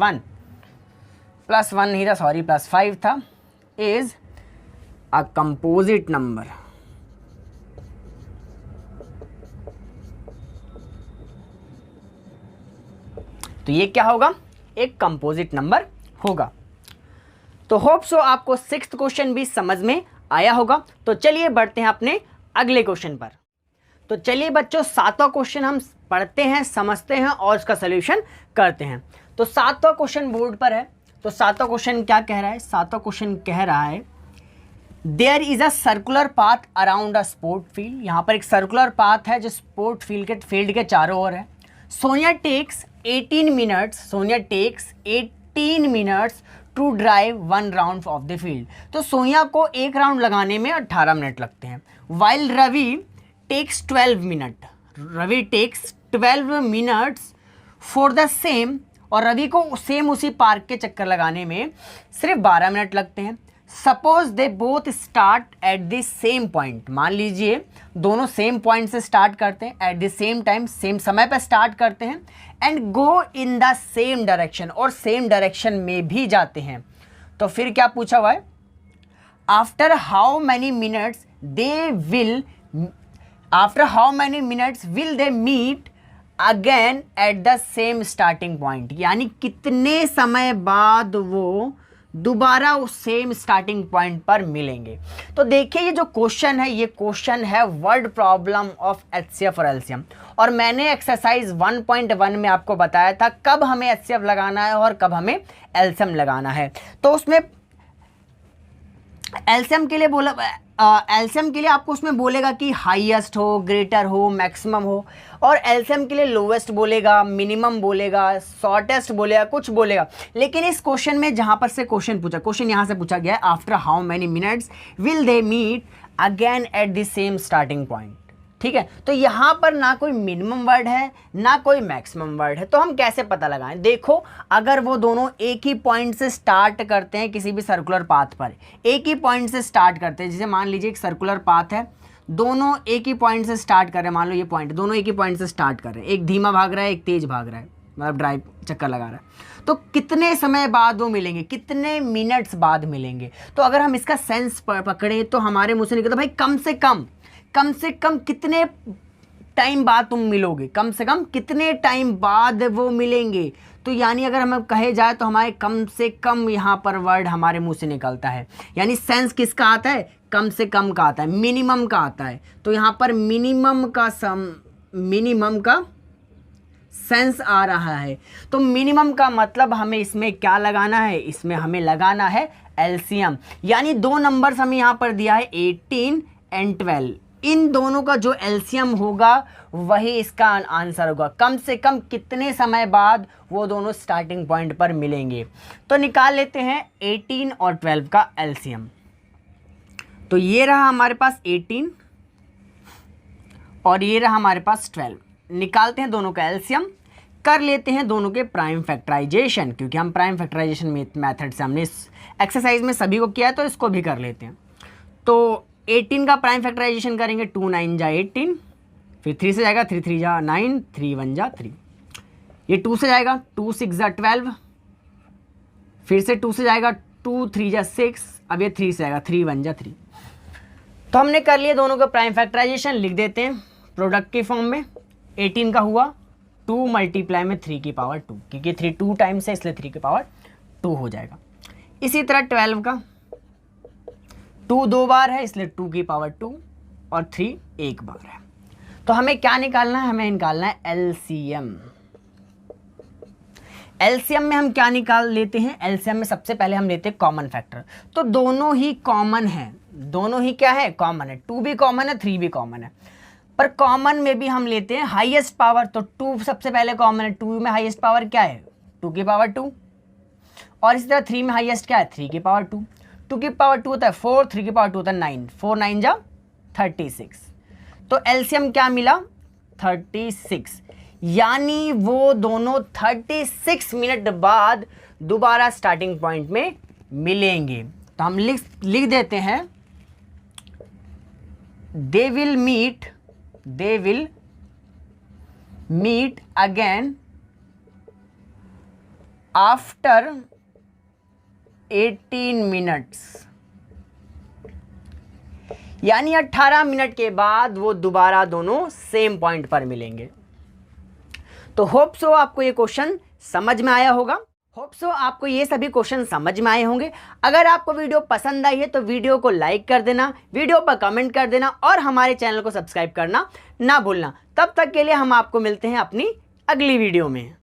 1 ही था, सॉरी प्लस 5 था, इज अ कंपोजिट नंबर। तो ये क्या होगा, एक कंपोजिट नंबर होगा। तो होप सो आपको 6th क्वेश्चन भी समझ में आया होगा। तो चलिए बढ़ते हैं अपने अगले क्वेश्चन पर। तो चलिए बच्चों 7वां क्वेश्चन हम पढ़ते हैं, समझते हैं और उसका सॉल्यूशन करते हैं। तो 7वां क्वेश्चन बोर्ड पर है। तो 7वां क्वेश्चन क्या कह रहा है, 7वां क्वेश्चन कह रहा है there is a circular path around a sport field. यहाँ पर एक सर्कुलर पाथ है जो स्पोर्ट फील्ड के चारों ओर है। Sonia takes 18 minutes to drive 1 round of the field. तो सोनिया को एक राउंड लगाने में 18 मिनट लगते हैं। While Ravi takes 12 minutes for the same और रवि को सेम उसी पार्क के चक्कर लगाने में सिर्फ 12 मिनट लगते हैं। Suppose they both start at the same point, मान लीजिए दोनों सेम पॉइंट से स्टार्ट करते हैं, eight the same time same समय पर स्टार्ट करते हैं, and go in the same direction, और सेम डायरेक्शन में भी जाते हैं। तो फिर क्या पूछा हुआ है, after how many minutes will they meet again at the same starting point, यानी कितने समय बाद वो दोबारा उस सेम स्टार्टिंग पॉइंट पर मिलेंगे। तो देखिए ये जो क्वेश्चन है, ये क्वेश्चन है वर्ड प्रॉब्लम ऑफ एचसीएफ और एलसीएम, और मैंने एक्सरसाइज 1.1 में आपको बताया था कब हमें एचसीएफ लगाना है और कब हमें एलसीएम लगाना है। तो उसमें एलसीएम के लिए आपको उसमें बोलेगा कि हाईएस्ट हो, ग्रेटर हो, मैक्सिमम हो, और एलसीएम के लिए लोवेस्ट बोलेगा, मिनिमम बोलेगा, शॉर्टेस्ट बोलेगा, कुछ बोलेगा। लेकिन इस क्वेश्चन में जहां पर से क्वेश्चन यहां से पूछा गया है, after how many minutes will they meet again at the same starting point, ठीक है। तो यहाँ पर ना कोई मिनिमम वर्ड है ना कोई मैक्सिमम वर्ड है, तो हम कैसे पता लगाएं। देखो अगर वो दोनों एक ही पॉइंट से स्टार्ट करते हैं किसी भी सर्कुलर पाथ पर, एक ही पॉइंट से स्टार्ट करते हैं, जैसे मान लीजिए एक सर्कुलर पाथ है, दोनों एक ही पॉइंट से स्टार्ट कर रहे हैं, मान लो ये पॉइंट, दोनों एक ही पॉइंट से स्टार्ट कर रहे हैं, एक धीमा भाग रहा है एक तेज भाग रहा है, मतलब ड्राइव चक्कर लगा रहा है, तो कितने समय बाद वो मिलेंगे, कितने मिनट्स बाद मिलेंगे। तो अगर हम इसका सेंस पकड़ें तो हमारे मुंह से निकलता भाई कम से कम कितने टाइम बाद तुम मिलोगे, कम से कम कितने टाइम बाद वो मिलेंगे। तो यानी अगर हमें कहे जाए तो हमारे कम से कम यहाँ पर वर्ड हमारे मुंह से निकलता है, यानी सेंस किसका आता है, कम से कम का आता है, मिनिमम का आता है। तो यहाँ पर मिनिमम का सेंस आ रहा है। तो मिनिमम का मतलब हमें इसमें क्या लगाना है, इसमें हमें लगाना है एलसीएम, यानी दो नंबर्स हमें यहाँ पर दिया है 18 एंड 12, इन दोनों का जो एलसीएम होगा वही इसका आंसर होगा। कम से कम कितने समय बाद वो दोनों स्टार्टिंग पॉइंट पर मिलेंगे। तो निकाल लेते हैं 18 और 12 का एलसीएम। तो ये रहा हमारे पास 18 और ये रहा हमारे पास 12। निकालते हैं दोनों का एलसीएम, कर लेते हैं दोनों के प्राइम फैक्टराइजेशन, क्योंकि हम प्राइम फैक्टराइजेशन मेथड से हमने इस एक्सरसाइज में सभी को किया है तो इसको भी कर लेते हैं। तो 18 का प्राइम फैक्टराइजेशन करेंगे, 2 9 जा 18, फिर 3 से जाएगा 3 3 जा 9, 3 1 जा 3, ये 2 से जाएगा 2 6 जा 12, फिर से 2 से जाएगा 2 3 जा 6, अब ये 3 से जाएगा 3 1 जा 3। तो हमने कर लिए दोनों का प्राइम फैक्टराइजेशन, लिख देते हैं प्रोडक्ट के फॉर्म में। 18 का हुआ 2 मल्टीप्लाई में 3 की पावर 2, क्योंकि 3 2 टाइम्स है इसलिए 3 की पावर 2 हो जाएगा। इसी तरह 12 का 2 2 बार है इसलिए 2 की पावर 2 और 3 एक बार है। तो हमें क्या निकालना है, हमें निकालना है एलसीएम। एलसीएम में हम क्या निकाल लेते हैं, एलसीएम में सबसे पहले हम लेते हैं कॉमन फैक्टर। तो दोनों ही कॉमन है, दोनों ही क्या है, कॉमन है, 2 भी कॉमन है 3 भी कॉमन है, पर कॉमन में भी हम लेते हैं हाईएस्ट पावर। तो 2 सबसे पहले कॉमन है, 2 में हाईएस्ट पावर क्या है 2 की पावर 2, और इसी तरह 3 में हाईएस्ट क्या है 3 की पावर 2, 2 की पावर 2 होता है 4, 3 की पावर 2 होता है 9, 4 9 जा 36। तो एलसीएम क्या मिला 36, यानी वो दोनों 36 मिनट बाद दोबारा स्टार्टिंग पॉइंट में मिलेंगे। तो हम लिख देते हैं they will meet again after 18 minutes, यानी 18 मिनट के बाद वो दोबारा दोनों सेम पॉइंट पर मिलेंगे। तो होप सो आपको ये क्वेश्चन समझ में आया होगा, होप सो आपको ये सभी क्वेश्चन समझ में आए होंगे। अगर आपको वीडियो पसंद आई है तो वीडियो को लाइक कर देना, वीडियो पर कमेंट कर देना और हमारे चैनल को सब्सक्राइब करना ना भूलना। तब तक के लिए हम आपको मिलते हैं अपनी अगली वीडियो में।